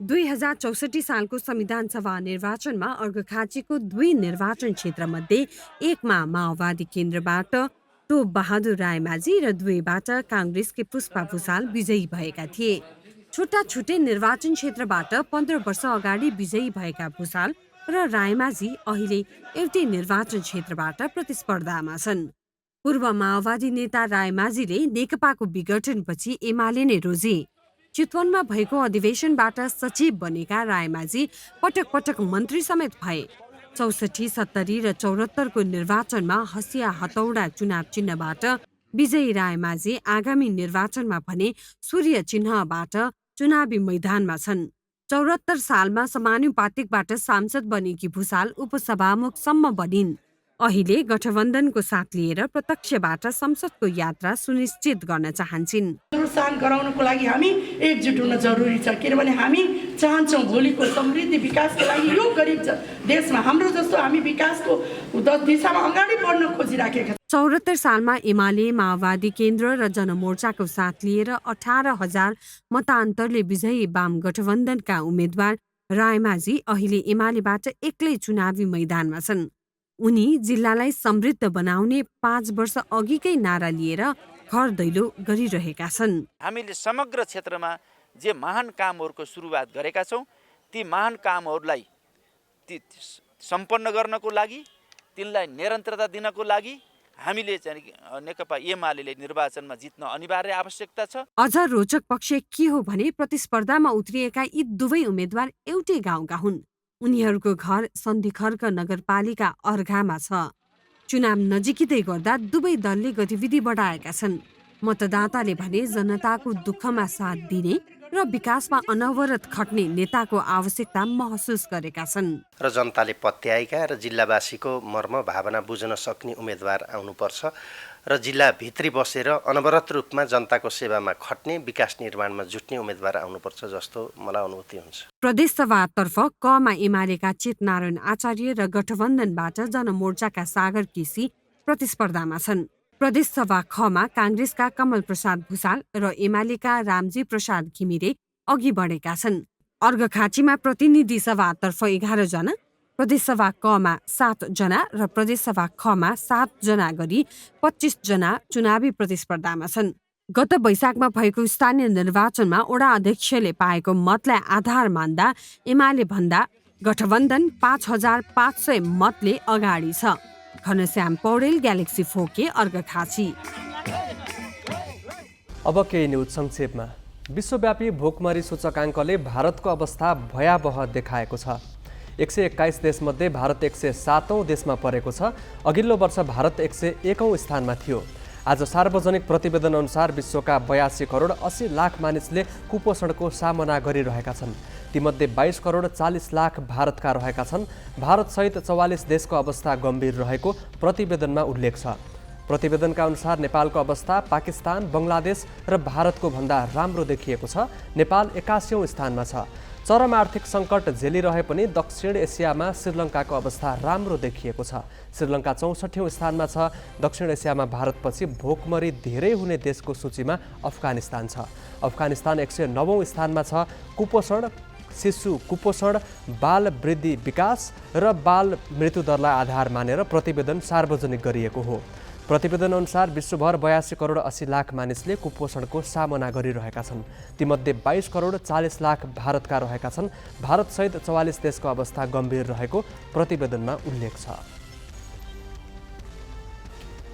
2064 सालको संविधान सभा निर्वाचनमा अर्घाखाँचीको 2 निर्वाचन क्षेत्रमध्ये एकमा माओवादी केन्द्रबाट टोपबहादुर रायमाझी र 2बाट काङ्ग्रेसकी पुष्पा भुसाल विजयी भएका थिए। छुट्टा छुट्टै निर्वाचन क्षेत्रबाट 15 वर्ष अगाडि विजयी भएका भुसाल र रायमाझी अहिले एउटै निर्वाचन क्षेत्रबाट प्रतिस्पर्धामा छन्। पूर्व माओवादी नेता रायमाझीले नेकपाको विघटनपछि एमाले नै रोजे। चितवनमा भएको अधिवेशनबाट सचिव बनेका रायमाझी पटक पटक मन्त्री समेत भए। 64, 70 र 74 को निर्वाचनमा हसिया हतौडा चुनाव चिन्हबाट विजयी रायमाझी आगामी निर्वाचनमा भने सूर्य चिन्हबाट चुनावी मैदानमा छन्। 74 सालमा समानुपातिकबाट सांसद बनेकी भुसाल उपसभामुखसम्म बनिन्। अहिले गठबन्धनको साथ लिएर प्रत्यक्षबाट संसदको यात्रा सुनिश्चित गर्न चाहन्छन्। प्रोत्साहन गराउनको लागि हामी एकजुट हुन जरुरी छ, किनभने हामी चाहन्छौँ भोलिको समृद्धि विकासको लागि यो गरिब देशमा हाम्रो जस्तो हामी विकासको दिशामा अगाडि बढ्न खोजिराखेका छौँ। 74 सालमा एमाले, माओवादी केन्द्र र जनमोर्चाको साथ लिएर 18,000 मतान्तरले विजयी वाम गठबन्धनका उम्मेद्वार रायमाझी अहिले एमालेबाट एक्लै चुनावी मैदानमा छन्। उनी जिल्लालाई समृद्ध बनाउने 5 वर्ष अघिकै नारा लिएर घर दैलो गरिरहेका छन्। हामीले समग्र क्षेत्रमा जे महान कामहरूको सुरुवात गरेका छौँ ती महान कामहरूलाई सम्पन्न गर्नको लागि, तिनलाई निरन्तरता दिनको लागि हामीले चाहिँ नेकपा एमाले निर्वाचनमा जित्न अनिवार्य आवश्यकता छ। अझ रोचक पक्ष के हो भने प्रतिस्पर्धामा उत्रिएका यी दुवै उम्मेद्वार एउटै गाउँका हुन्। उनीहरूको घर सन्धिखर्क नगरपालिका अर्घामा छ। चुनाव नजिकिँदै गर्दा दुवै दलले गतिविधि बढाएका छन्। मतदाताले भने जनताको दुःखमा साथ दिने र विकासमा अनवरत खट्ने नेताको आवश्यकता महसुस गरेका छन्। र जनताले पत्याएका र जिल्लावासीको मर्म भावना बुझ्न सक्ने उम्मेद्वार आउनुपर्छ र जिल्लाभित्री बसेर अनवरत रूपमा जनताको सेवामा खट्ने, विकास निर्माणमा जुट्ने उम्मेद्वार आउनुपर्छ जस्तो मलाई अनुभूति हुन्छ। प्रदेशसभातर्फ कमा एमालेका चितनारायण आचार्य र गठबन्धनबाट जनमोर्चाका सागर केसी प्रतिस्पर्धामा छन्। प्रदेशसभा खमा काङ्ग्रेसका कमल प्रसाद भुसाल र एमालेका रामजी प्रसाद घिमिरे अघि बढेका छन्। अर्घाखाँचीमा प्रतिनिधि सभातर्फ 11 जना, प्रदेशसभा कमा 7 जना र प्रदेशसभा खमा 7 जना गरी 25 जना चुनावी प्रतिस्पर्धामा छन्। गत वैशाखमा भएको स्थानीय निर्वाचनमा वडा अध्यक्षले पाएको मतलाई आधार मान्दा एमाले भन्दा गठबन्धन 5,500 मतले अगाडि छ। Ghanshyam Paudel, galaxy 4K, Arghakhanchi. अब केही न्युज संक्षेपमा। विश्वव्यापी भोकमरी सूचकाङ्कले भारतको अवस्था भयावह देखाएको छ। 121 देशमध्ये भारत 107औं देशमा परेको छ। अघिल्लो वर्ष भारत 101औं स्थानमा थियो। आज सार्वजनिक प्रतिवेदन अनुसार विश्वका 82 करोड 80 लाख मानिसले कुपोषणको सामना गरिरहेका छन्। तीमध्ये 22 करोड 40 लाख भारतका रहेका छन्। भारतसहित 44 देशको अवस्था गम्भीर रहेको प्रतिवेदनमा उल्लेख छ। प्रतिवेदनका अनुसार नेपालको अवस्था पाकिस्तान, बङ्गलादेश र भारतको भन्दा राम्रो देखिएको छ। नेपाल 81औं स्थानमा छ। चरम आर्थिक सङ्कट झेलिरहे पनि दक्षिण एसियामा श्रीलङ्काको अवस्था राम्रो देखिएको छ। श्रीलङ्का 64औं स्थानमा छ। दक्षिण एसियामा भारतपछि भोकमरी धेरै हुने देशको सूचीमा अफगानिस्तान छ। अफगानिस्तान 109औं स्थानमा छ। कुपोषण, शिशु कुपोषण, बाल वृद्धि विकास र बाल मृत्युदरलाई आधार मानेर प्रतिवेदन सार्वजनिक गरिएको हो। प्रतिवेदन अनुसार विश्वभर 82 करोड 80 लाख मानिसले कुपोषणको सामना गरिरहेका छन्। तीमध्ये 22 करोड 40 लाख भारतका रहेका छन्। भारतसहित 44 देशको अवस्था गम्भीर रहेको प्रतिवेदनमा उल्लेख छ।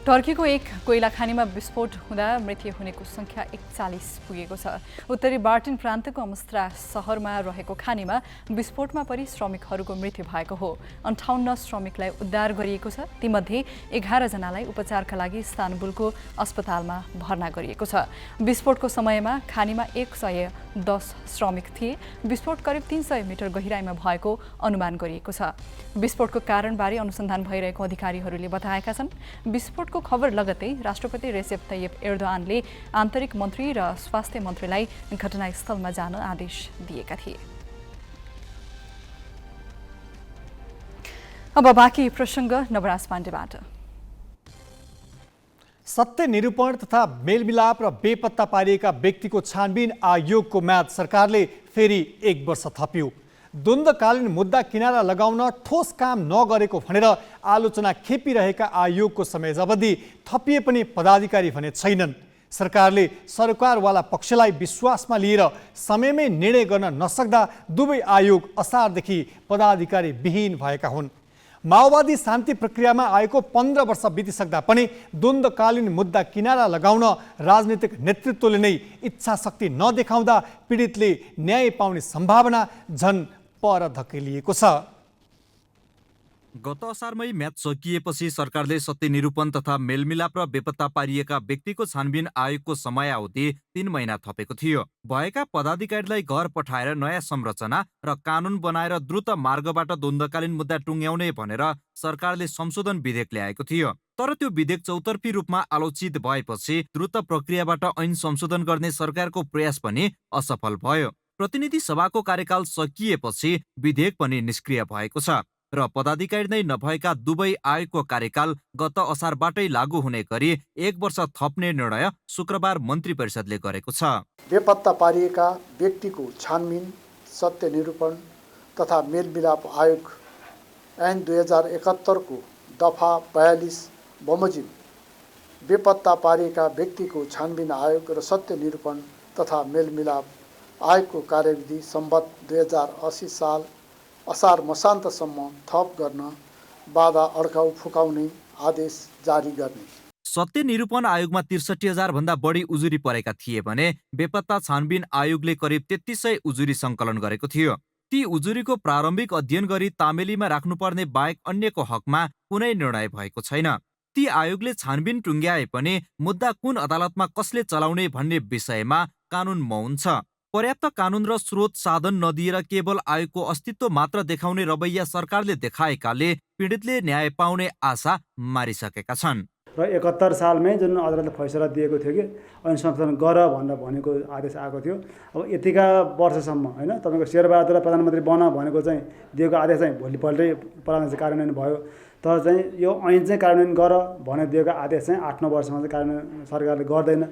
टर्कीको एक कोइला खानीमा विस्फोट हुँदा मृत्यु हुनेको सङ्ख्या 41 पुगेको छ। उत्तरी बार्टिन प्रान्तको अमस्त्रा सहरमा रहेको खानीमा विस्फोटमा परि श्रमिकहरूको मृत्यु भएको हो। 58 श्रमिकलाई उद्धार गरिएको छ। तीमध्ये 11 जनालाई उपचारका लागि इस्तानबुलको अस्पतालमा भर्ना गरिएको छ। विस्फोटको समयमा खानीमा 110 श्रमिक थिए। विस्फोट करिब 300 मिटर गहिराइमा भएको अनुमान गरिएको छ। विस्फोटको कारणबारे अनुसन्धान भइरहेको अधिकारीहरूले बताएका छन्। विस्फोटको खबर लगतै राष्ट्रपति रेसेप तय्यप एर्दोआनले आन्तरिक मन्त्री र स्वास्थ्य मन्त्रीलाई घटनास्थलमा जान आदेश दिएका थिए। अब बाँकी प्रसङ्ग नवराज पाण्डेबाट। सत्य निरूपण तथा मेलमिलाप र बेपत्ता पारिएका व्यक्तिको छानबिन आयोगको म्याद सरकारले फेरि 1 वर्ष थप्यो। द्वन्द्वकालीन मुद्दा किनारा लगाउन ठोस काम नगरेको भनेर आलोचना खेपिरहेका आयोगको समयावधि थपिए पनि पदाधिकारी भने छैनन्। सरकारले सरकारवाला पक्षलाई विश्वासमा लिएर समयमै निर्णय गर्न नसक्दा दुवै आयोग असारदेखि पदाधिकारी विहीन भएका हुन्। माओवादी शान्ति प्रक्रियामा आएको 15 वर्ष बितिसक्दा पनि द्वन्द्वकालीन मुद्दा किनारा लगाउन राजनीतिक नेतृत्वले नै इच्छाशक्ति नदेखाउँदा पीडितले न्याय पाउने सम्भावना झन पर धकेलिएको छ। गत असारमै म्याद सकिएपछि सरकारले सत्य निरूपण तथा मेलमिलाप र बेपत्ता पारिएका व्यक्तिको छानबिन आयोगको समयावधि 3 महिना थपेको थियो। भएका पदाधिकारीलाई घर पठाएर नयाँ संरचना र कानुन बनाएर द्रुत मार्गबाट द्वन्द्वकालीन मुद्दा टुङ्ग्याउने भनेर सरकारले संशोधन विधेयक ल्याएको थियो। तर त्यो विधेयक चौतर्फी रूपमा आलोचित भएपछि द्रुत प्रक्रियाबाट ऐन संशोधन गर्ने सरकारको प्रयास पनि असफल भयो। प्रतिनिधि सभाको कार्यकाल सकिएपछि विधेयक पनि निष्क्रिय भएको छ र पदाधिकारी नै नभएका दुवै आयोगको कार्यकाल गत असारबाटै लागू हुने गरी 1 वर्ष थप्ने निर्णय शुक्रबार मन्त्री परिषदले गरेको छ। बेपत्ता पारिएका व्यक्तिको छानबिन सत्य निरूपण तथा मेलमिलाप आयोग ऐन 2071 को दफा 42 बमोजिम बेपत्ता पारिएका व्यक्तिको छानबिन आयोग र सत्य निरूपण तथा मेलमिलाप आयोगको कार्यविधि सम्बत 2080 साल असार मसान्तसम्म थप गर्न बाधा अड्काउ फुकाउने आदेश जारी गर्ने। सत्य निरूपण आयोगमा 63,000 भन्दा बढी उजुरी परेका थिए भने बेपत्ता छानबिन आयोगले करिब 3300 उजुरी सङ्कलन गरेको थियो। ती उजुरीको प्रारम्भिक अध्ययन गरी तामेलीमा राख्नुपर्ने बाहेक अन्यको हकमा कुनै निर्णय भएको छैन। ती आयोगले छानबिन टुङ्ग्याए पनि मुद्दा कुन अदालतमा कसले चलाउने भन्ने विषयमा कानुन मौन छ। पर्याप्त कानुन र स्रोत साधन नदिएर केवल आयोगको अस्तित्व मात्र देखाउने रवैया सरकारले देखाएकाले पीडितले न्याय पाउने आशा मारिसकेका छन्। र 71 सालमै जुन अदालतले फैसला दिएको थियो कि ऐन संशोधन गर भनेर भनेको आदेश आएको थियो। अब यतिका वर्षसम्म होइन तपाईँको शेरबहादुरलाई प्रधानमन्त्री बन भनेको चाहिँ दिएको आदेश चाहिँ भोलिपल्टै प्रधानमन्त्री कार्यान्वयन भयो। तर चाहिँ यो ऐन चाहिँ कार्यान्वयन गर भनेर दिएको आदेश चाहिँ 8-9 वर्षमा चाहिँ कार्यान्वयन सरकारले गर्दैन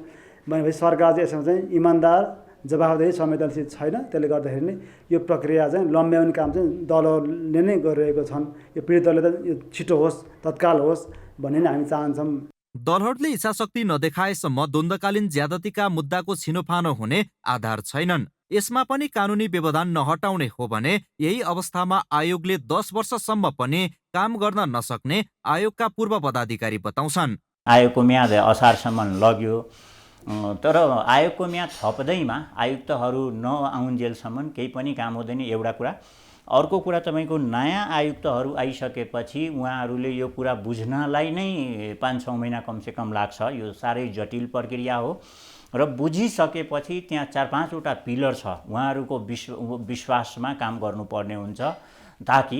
भनेपछि सरकार चाहिँ यसमा चाहिँ इमान्दार जवाफदेही संवेदनशील छैन। त्यसले गर्दाखेरि नै यो प्रक्रिया चाहिँ लम्ब्याउने काम चाहिँ दलहरूले नै गरिरहेको छन्। यो पीडित दलले त यो छिटो होस् तत्काल होस् भन्ने नै हामी चाहन्छौँ। दलहरूले इच्छाशक्ति नदेखाएसम्म द्वन्द्वकालीन ज्यादतीका मुद्दाको छिनोफानो हुने आधार छैनन्। यसमा पनि कानुनी व्यवधान नहटाउने हो भने यही अवस्थामा आयोगले 10 वर्षसम्म पनि काम गर्न नसक्ने आयोगका पूर्व पदाधिकारी बताउँछन्। आयोगको म्याद असारसम्म लग्यो तर आयोगको म्याद थप्दैमा आयुक्तहरू नआउन्जेलसम्म केही पनि काम हुँदैन एउटा कुरा। अर्को कुरा तपाईँको नयाँ आयुक्तहरू आइसकेपछि उहाँहरूले यो कुरा बुझ्नलाई नै 5-6 महिना कमसेकम लाग्छ। यो साह्रै जटिल प्रक्रिया हो र बुझिसकेपछि त्यहाँ 4-5 वटा पिलर छ। उहाँहरूको विश्वासमा काम गर्नुपर्ने हुन्छ ताकि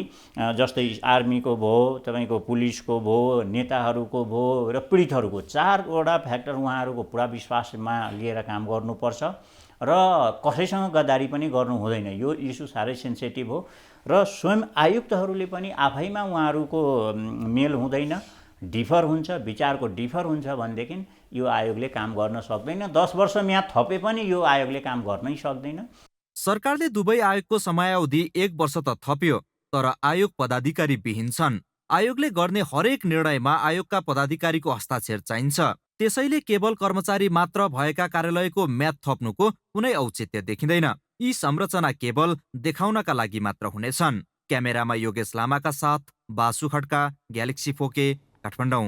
जस्तै आर्मीको भयो तपाईँको पुलिसको भयो नेताहरूको भयो र पीडितहरूको 4 वटा फ्याक्टर उहाँहरूको पुरा विश्वासमा लिएर काम गर्नुपर्छ र कसैसँग गद्दारी पनि गर्नु हुँदैन। यो इस्यु साह्रै सेन्सिटिभ हो र स्वयं आयुक्तहरूले पनि आफैमा उहाँहरूको मेल हुँदैन, डिफर हुन्छ, विचारको डिफर हुन्छ भनेदेखि यो आयोगले काम गर्न सक्दैन। 10 वर्ष म्याद थपे पनि यो आयोगले काम गर्नै सक्दैन। सरकारले दुवै आयोगको समयावधि 1 वर्ष त थप्यो तर आयोग पदाधिकारी विहीन छन्। आयोगले गर्ने हरेक निर्णयमा आयोगका पदाधिकारीको हस्ताक्षर चाहिन्छ। त्यसैले केवल कर्मचारी मात्र भएका कार्यालयको म्याद थप्नुको कुनै औचित्य देखिँदैन। यी संरचना केवल देखाउनका लागि मात्र हुनेछन्। क्यामेरामा योगेश लामाका साथ बासु खड्का, ग्यालेक्सी फोके, काठमाडौँ।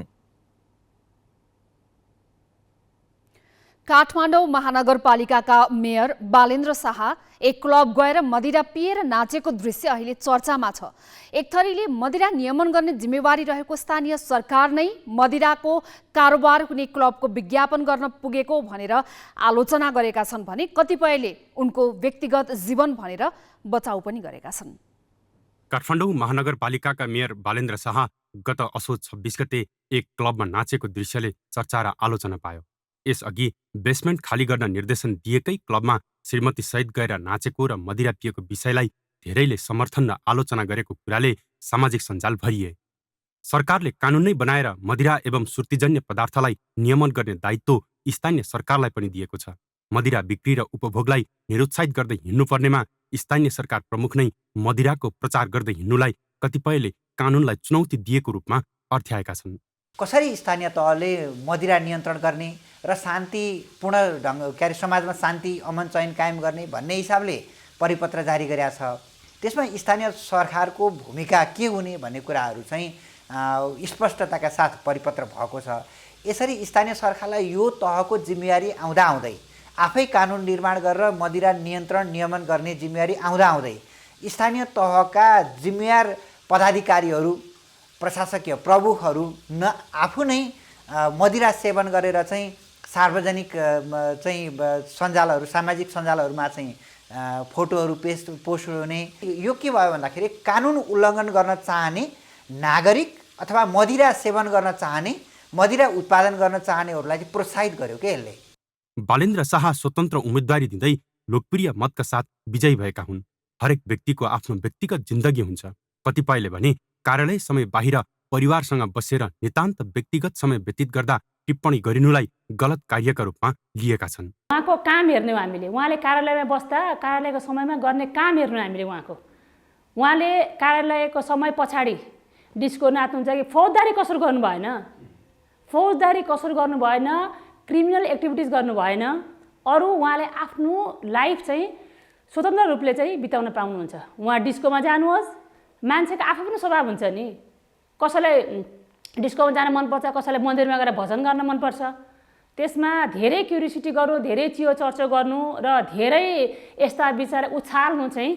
काठमाडौँ महानगरपालिकाका मेयर बालेन्द्र शाह एक क्लब गएर मदिरा पिएर नाचेको दृश्य अहिले चर्चामा छ। एक थरीले मदिरा नियमन गर्ने जिम्मेवारी रहेको स्थानीय सरकार नै मदिराको कारोबार हुने क्लबको विज्ञापन गर्न पुगेको भनेर आलोचना गरेका छन् भने कतिपयले उनको व्यक्तिगत जीवन भनेर बचाउ पनि गरेका छन्। काठमाडौँ महानगरपालिकाका मेयर बालेन्द्र शाह गत असोज 26 गते एक क्लबमा नाचेको दृश्यले चर्चा र आलोचना पायो। यसअघि बेसमेन्ट खाली गर्न निर्देशन दिएकै क्लबमा श्रीमती सहित गएर नाचेको र मदिरा पिएको विषयलाई धेरैले समर्थन र आलोचना गरेको कुराले सामाजिक सञ्जाल भरिए। सरकारले कानुन नै बनाएर मदिरा एवं सुर्तीजन्य पदार्थलाई नियमन गर्ने दायित्व स्थानीय सरकारलाई पनि दिएको छ। मदिरा बिक्री र उपभोगलाई निरुत्साहित गर्दै हिँड्नुपर्नेमा स्थानीय सरकार प्रमुख नै मदिराको प्रचार गर्दै हिँड्नुलाई कतिपयले कानुनलाई चुनौती दिएको रूपमा अर्थ्याएका छन्। कसरी स्थानीय तहले मदिरा नियन्त्रण गर्ने र शान्तिपूर्ण ढङ्ग समाजमा शान्ति अमन चयन कायम गर्ने भन्ने हिसाबले परिपत्र जारी गरेका छ। त्यसमा स्थानीय सरकारको भूमिका के हुने भन्ने कुराहरू चाहिँ स्पष्टताका साथ परिपत्र भएको छ। यसरी स्थानीय सरकारलाई यो तहको जिम्मेवारी आउँदै आफै कानुन निर्माण गरेर मदिरा नियन्त्रण नियमन गर्ने जिम्मेवारी आउँदै स्थानीय तहका जिम्मेवार पदाधिकारीहरू प्रशासकीय प्रमुखहरू आफू नै मदिरा सेवन गरेर चाहिँ सार्वजनिक चाहिँ सञ्जालहरू सामाजिक सञ्जालहरूमा चाहिँ फोटोहरू पोस्ट हुने, यो के भयो भन्दाखेरि कानुन उल्लङ्घन गर्न चाहने नागरिक अथवा मदिरा सेवन गर्न चाहने मदिरा उत्पादन गर्न चाहनेहरूलाई चाहिँ प्रोत्साहित गर्यो के यसले। बालेन्द्र शाह स्वतन्त्र उम्मेदवारी दिँदै लोकप्रिय मतका साथ विजयी भएका हुन्। हरेक व्यक्तिको आफ्नो व्यक्तिगत जिन्दगी हुन्छ। कतिपयले भने कार्यालय समय बाहिर परिवारसँग बसेर नितान्त व्यक्तिगत समय व्यतीत गर्दा टिप्पणी गरिनुलाई गलत कार्यका रूपमा लिएका छन्। उहाँको काम हेर्ने हो हामीले, उहाँले कार्यालयमा बस्दा कार्यालयको समयमा गर्ने काम हेर्नु हामीले। उहाँले कार्यालयको समय पछाडि डिस्को नाच्नुहुन्छ कि फौजदारी कसुर गर्नु भएन, फौजदारी कसुर गर्नु भएन, क्रिमिनल एक्टिभिटिज गर्नु भएन। अरू उहाँले आफ्नो लाइफ चाहिँ स्वतन्त्र रूपले चाहिँ बिताउन पाउनुहुन्छ। उहाँ डिस्कोमा जानुहोस्, मान्छेको आफै पनि स्वभाव हुन्छ नि, कसैलाई डिस्कोमा जान मनपर्छ, कसैलाई मन्दिरमा गएर भजन गर्न मनपर्छ। त्यसमा धेरै क्युरियोसिटी गर्नु, धेरै चियो चर्चा गर्नु र धेरै यस्ता विचार उछाल्नु चाहिँ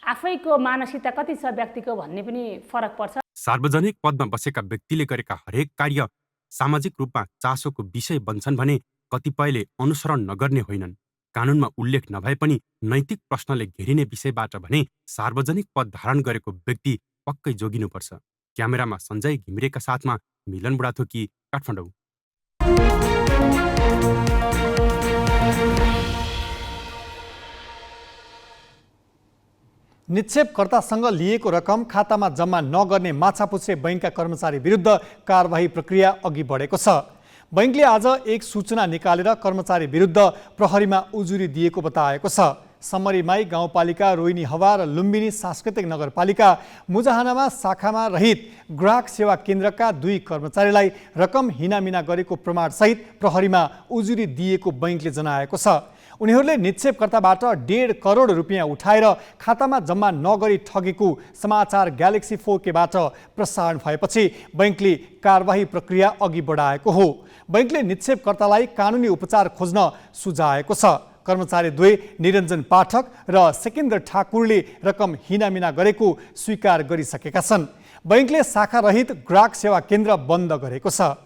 आफैको मानसिकता कति छ व्यक्तिको भन्ने पनि फरक पर्छ। सार्वजनिक पदमा बसेका व्यक्तिले गरेका हरेक कार्य सामाजिक रूपमा चासोको विषय बन्छन् भने कतिपयले अनुसरण नगर्ने होइनन्। कानुनमा उल्लेख नभए पनि नैतिक प्रश्नले घेरिने विषयबाट भने सार्वजनिक पद धारण गरेको व्यक्ति पक्कै जोगिनुपर्छ। क्यामेरामा सञ्जय घिमिरेका साथमा मिलन बुढाथोकी, काठमाडौँ। निक्षेपकर्तासँग लिएको रकम खातामा जम्मा नगर्ने माछापुच्छ्रे बैंकका कर्मचारी विरुद्ध कारबाही प्रक्रिया अघि बढेको छ। बैंकले आज एक सूचना निकालेर कर्मचारी विरुद्ध प्रहरीमा उजुरी दिएको बताएको छ। समरीमाई गाउँपालिका, रोहिणी हवा र लुम्बिनी सांस्कृतिक नगरपालिका मुजाहानामा शाखामा रहित ग्राहक सेवा केन्द्रका 2 कर्मचारीलाई रकम हिनामिना गरेको प्रमाणसहित प्रहरीमा उजुरी दिएको बैंकले जनाएको छ। उनीहरूले निक्षेपकर्ताबाट 1.5 करोड रुपियाँ उठाएर खातामा जम्मा नगरी ठगेको समाचार ग्यालेक्सी 4Kबाट प्रसारण भएपछि बैंकले कारबाही प्रक्रिया अघि बढाएको हो। बैंकले निक्षेपकर्तालाई कानुनी उपचार खोज्न सुझाएको छ। कर्मचारी 2 निरञ्जन पाठक र सेकेन्द्र ठाकुरले रकम हिनामिना गरेको स्वीकार गरिसकेका छन्। बैंकले शाखा रहित ग्राहक सेवा केन्द्र बन्द गरेको छ।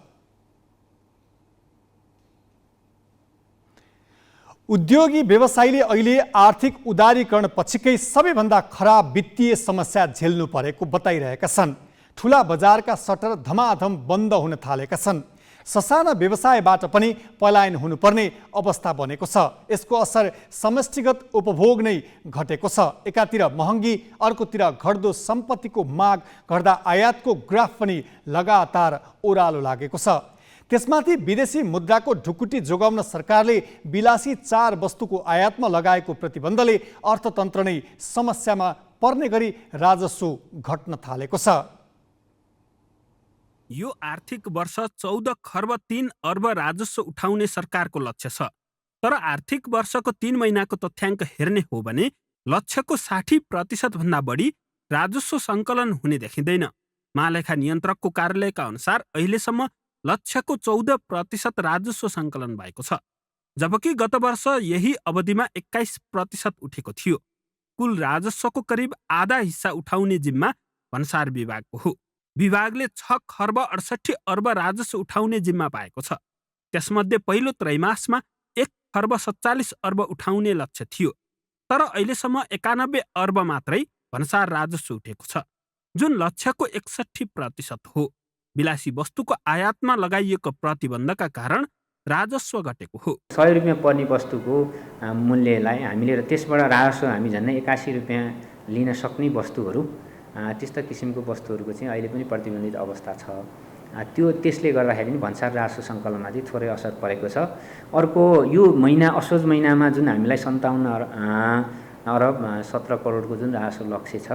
उद्योगी व्यवसायीले अहिले आर्थिक उदारीकरण पछिकै सबैभन्दा खराब वित्तीय समस्या झेल्नु परेको बताइरहेका छन्। ठुला बजारका सटर धमाधम बन्द हुन थालेका छन्। ससाना व्यवसायबाट पनि पलायन हुनुपर्ने अवस्था बनेको छ। यसको असर समष्टिगत उपभोग नै घटेको छ। एकातिर महँगी, अर्कोतिर घट्दो सम्पत्तिको माग घट्दा आयातको ग्राफ पनि लगातार ओह्रालो लागेको छ। त्यसमाथि विदेशी मुद्राको ढुकुटी जोगाउन सरकारले विलासी 4 वस्तुको आयातमा लगाएको प्रतिबन्धले अर्थतन्त्र नै समस्यामा पर्ने गरी राजस्व घट्न थालेको छ। यो आर्थिक वर्ष 14 खर्ब 3 अर्ब राजस्व उठाउने सरकारको लक्ष्य छ। तर आर्थिक वर्षको 3 महिनाको तथ्याङ्क हेर्ने हो भने लक्ष्यको 60% भन्दा बढी राजस्व सङ्कलन हुने देखिँदैन। महालेखा नियन्त्रकको कार्यालयका अनुसार अहिलेसम्म लक्ष्यको 14% राजस्व सङ्कलन भएको छ। जबकि गत वर्ष यही अवधिमा 21% उठेको थियो। कुल राजस्वको करिब आधा हिस्सा उठाउने जिम्मा भन्सार विभागको हो। विभागले 6 खर्ब 68 अर्ब राजस्व उठाउने जिम्मा पाएको छ। त्यसमध्ये पहिलो त्रैमासमा 1 खर्ब 47 अर्ब उठाउने लक्ष्य थियो, तर अहिलेसम्म 91 अर्ब मात्रै भन्सार राजस्व उठेको छ, जुन लक्ष्यको 61% हो। विलासी वस्तुको आयातमा लगाइएको प्रतिबन्धका कारण राजस्व घटेको हो। 100 रुपियाँ पर्ने वस्तुको मूल्यलाई हामीले त्यसबाट राजस्व हामी झन्डै 81 रुपियाँ लिन सक्ने वस्तुहरू, त्यस्ता किसिमको वस्तुहरूको चाहिँ अहिले पनि प्रतिबन्धित अवस्था छ। त्यसले गर्दाखेरि पनि भन्सार राजस्व सङ्कलनमा चाहिँ थोरै असर परेको छ। अर्को, यो महिना असोज महिनामा जुन हामीलाई 57 अरब 17 करोडको जुन राजस्व लक्ष्य छ,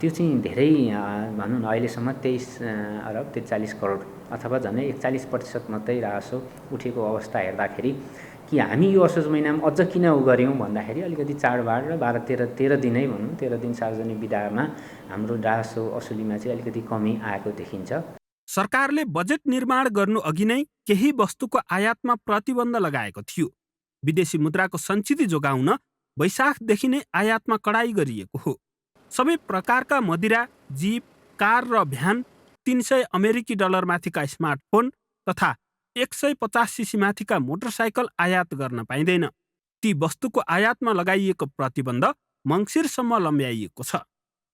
त्यो चाहिँ धेरै भनौँ न अहिलेसम्म 23 अरब 43 करोड अथवा झन्डै 41% मात्रै राजस्व उठेको अवस्था हेर्दाखेरि कि हामी यो असोज महिनामा अझ किन गऱ्यौँ भन्दाखेरि अलिकति चाडबाड र 12-13 दिनै भनौँ 13 दिन सार्वजनिक बिदामा हाम्रो राजस्व असुलीमा चाहिँ अलिकति कमी आएको देखिन्छ। सरकारले बजेट निर्माण गर्नु अघि नै केही वस्तुको आयातमा प्रतिबन्ध लगाएको थियो। विदेशी मुद्राको सञ्चित जोगाउन वैशाखदेखि नै आयातमा कडाई गरिएको हो। सबै प्रकारका मदिरा, जीप, कार र भ्यान, 300 अमेरिकी डलर माथिका स्मार्टफोन तथा 150 सीसी माथिका मोटरसाइकल आयात गर्न पाइँदैन। ती वस्तुको आयातमा लगाइएको प्रतिबन्ध मङ्सिरसम्म लम्ब्याइएको छ।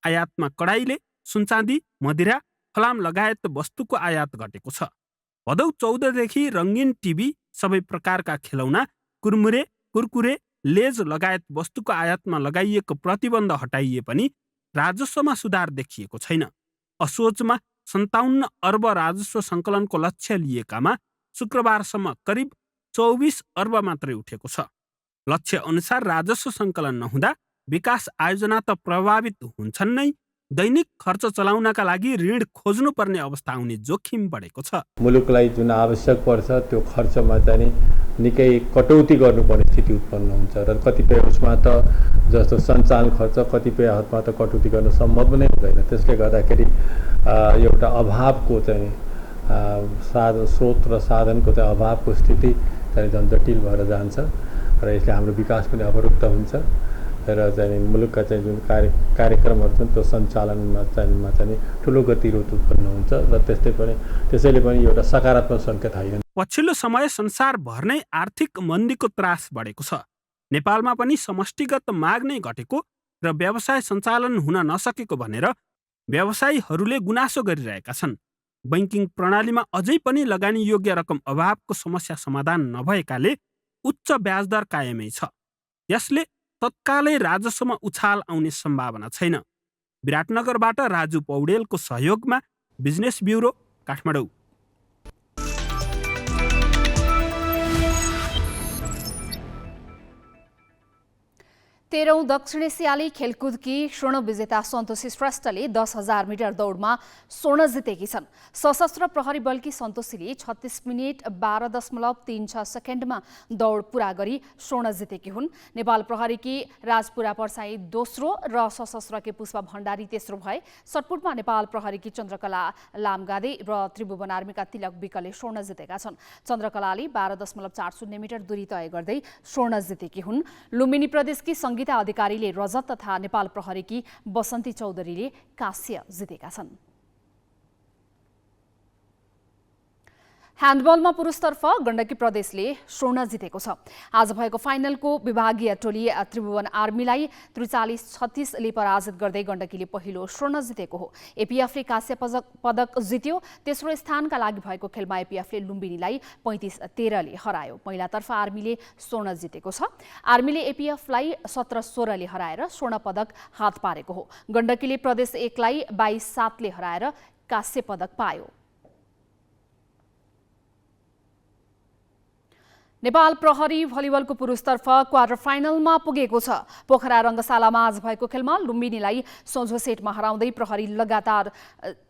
आयातमा कडाईले सुनचाँदी, मदिरा, फलाम लगायत वस्तुको आयात घटेको छ। भदौ 14 देखि रङ्गीन टिभी, सबै प्रकारका खेलौना, कुरकुरे, लेज लगायत वस्तुको आयातमा लगाइएको प्रतिबन्ध हटाइए पनि राजस्वमा सुधार देखिएको छैन। असोजमा 57 अर्ब राजस्व सङ्कलनको लक्ष्य लिएकामा शुक्रबारसम्म करिब 24 अर्ब मात्रै उठेको छ। लक्ष्य अनुसार राजस्व सङ्कलन नहुँदा विकास आयोजना त प्रभावित हुन्छन् नै, दैनिक खर्च चलाउनका लागि ऋण खोज्नुपर्ने अवस्था आउने जोखिम बढेको छ। मुलुकलाई जुन आवश्यक पर्छ त्यो खर्चमा चाहिँ निकै कटौती गर्नुपर्ने स्थिति उत्पन्न हुन्छ र कतिपय उसमा त जस्तो सञ्चालन खर्च कतिपय हदमा त कटौती गर्न सम्भव नै हुँदैन। त्यसले गर्दाखेरि एउटा अभावको चाहिँ स्रोत र साधनको चाहिँ अभावको स्थिति चाहिँ झन् जटिल भएर जान्छ र यसले हाम्रो विकास पनि अवरुद्ध हुन्छ र चाहिँ मुलुकका चाहिँ जुन कार्यक्रमहरू छन् त्यो सञ्चालनमा चाहिँ ठुलो गतिरोध उत्पन्न हुन्छ र त्यसैले पनि एउटा सकारात्मक सङ्केत होइन। पछिल्लो समय संसारभर नै आर्थिक मन्दीको त्रास बढेको छ। नेपालमा पनि समष्टिगत माग नै घटेको र व्यवसाय सञ्चालन हुन नसकेको भनेर व्यवसायीहरूले गुनासो गरिरहेका छन्। बैंकिङ प्रणालीमा अझै पनि लगानी योग्य रकम अभावको समस्या समाधान नभएकाले उच्च ब्याजदर कायमै छ। यसले तत्कालै राजस्वमा उछाल आउने सम्भावना छैन। विराटनगरबाट राजु पौडेलको सहयोगमा बिजनेस ब्युरो, काठमाडौँ। 13औं दक्षिण एसियाली खेलकुदकी स्वर्ण विजेता सन्तोषी श्रेष्ठले 10,000 मिटर दौडमा स्वर्ण जितेकी छन्। सशस्त्र प्रहरी बलकी सन्तोषीले 36 मिनेट 12.36 सेकेन्डमा दौड पूरा गरी स्वर्ण जितेकी हुन्। नेपाल प्रहरीकी राजपुरा पर्साई दोस्रो र सशस्त्रकी पुष्पा भण्डारी तेस्रो भए। सटपुटमा नेपाल प्रहरीकी चन्द्रकला लामगादे र त्रिभुवन आर्मीका तिलक विकले स्वर्ण जितेका छन्। चन्द्रकलाले 12.40 मिटर दूरी तय गर्दै स्वर्ण जितेकी हुन्। लुम्बिनी प्रदेशकी सङ्गीता अधिकारीले रजत तथा नेपाल प्रहरीकी बसन्ती चौधरीले कांस्य जितेका छन्। ह्यान्डबलमा पुरुषतर्फ गण्डकी प्रदेशले स्वर्ण जितेको छ। आज भएको फाइनलको विभागीय टोली त्रिभुवन आर्मीलाई 43-36ले पराजित गर्दै गण्डकीले पहिलो स्वर्ण जितेको हो। एपीएफले कांस्य पदक जित्यो। तेस्रो स्थानका लागि भएको खेलमा एपीएफले लुम्बिनीलाई 35-13ले हरायो। महिलातर्फ आर्मीले स्वर्ण जितेको छ। आर्मीले एपीएफलाई 17-16ले हराएर स्वर्ण पदक हात पारेको हो। गण्डकीले प्रदेश 1लाई 22-7ले हराएर कांस्य पदक पायो। नेपाल प्रहरी भलिबलको पुरुषतर्फ क्वार्टर फाइनलमा पुगेको छ। पोखरा रङ्गशालामा आज भएको खेलमा लुम्बिनीलाई सोझो सेटमा हराउँदै प्रहरी लगातार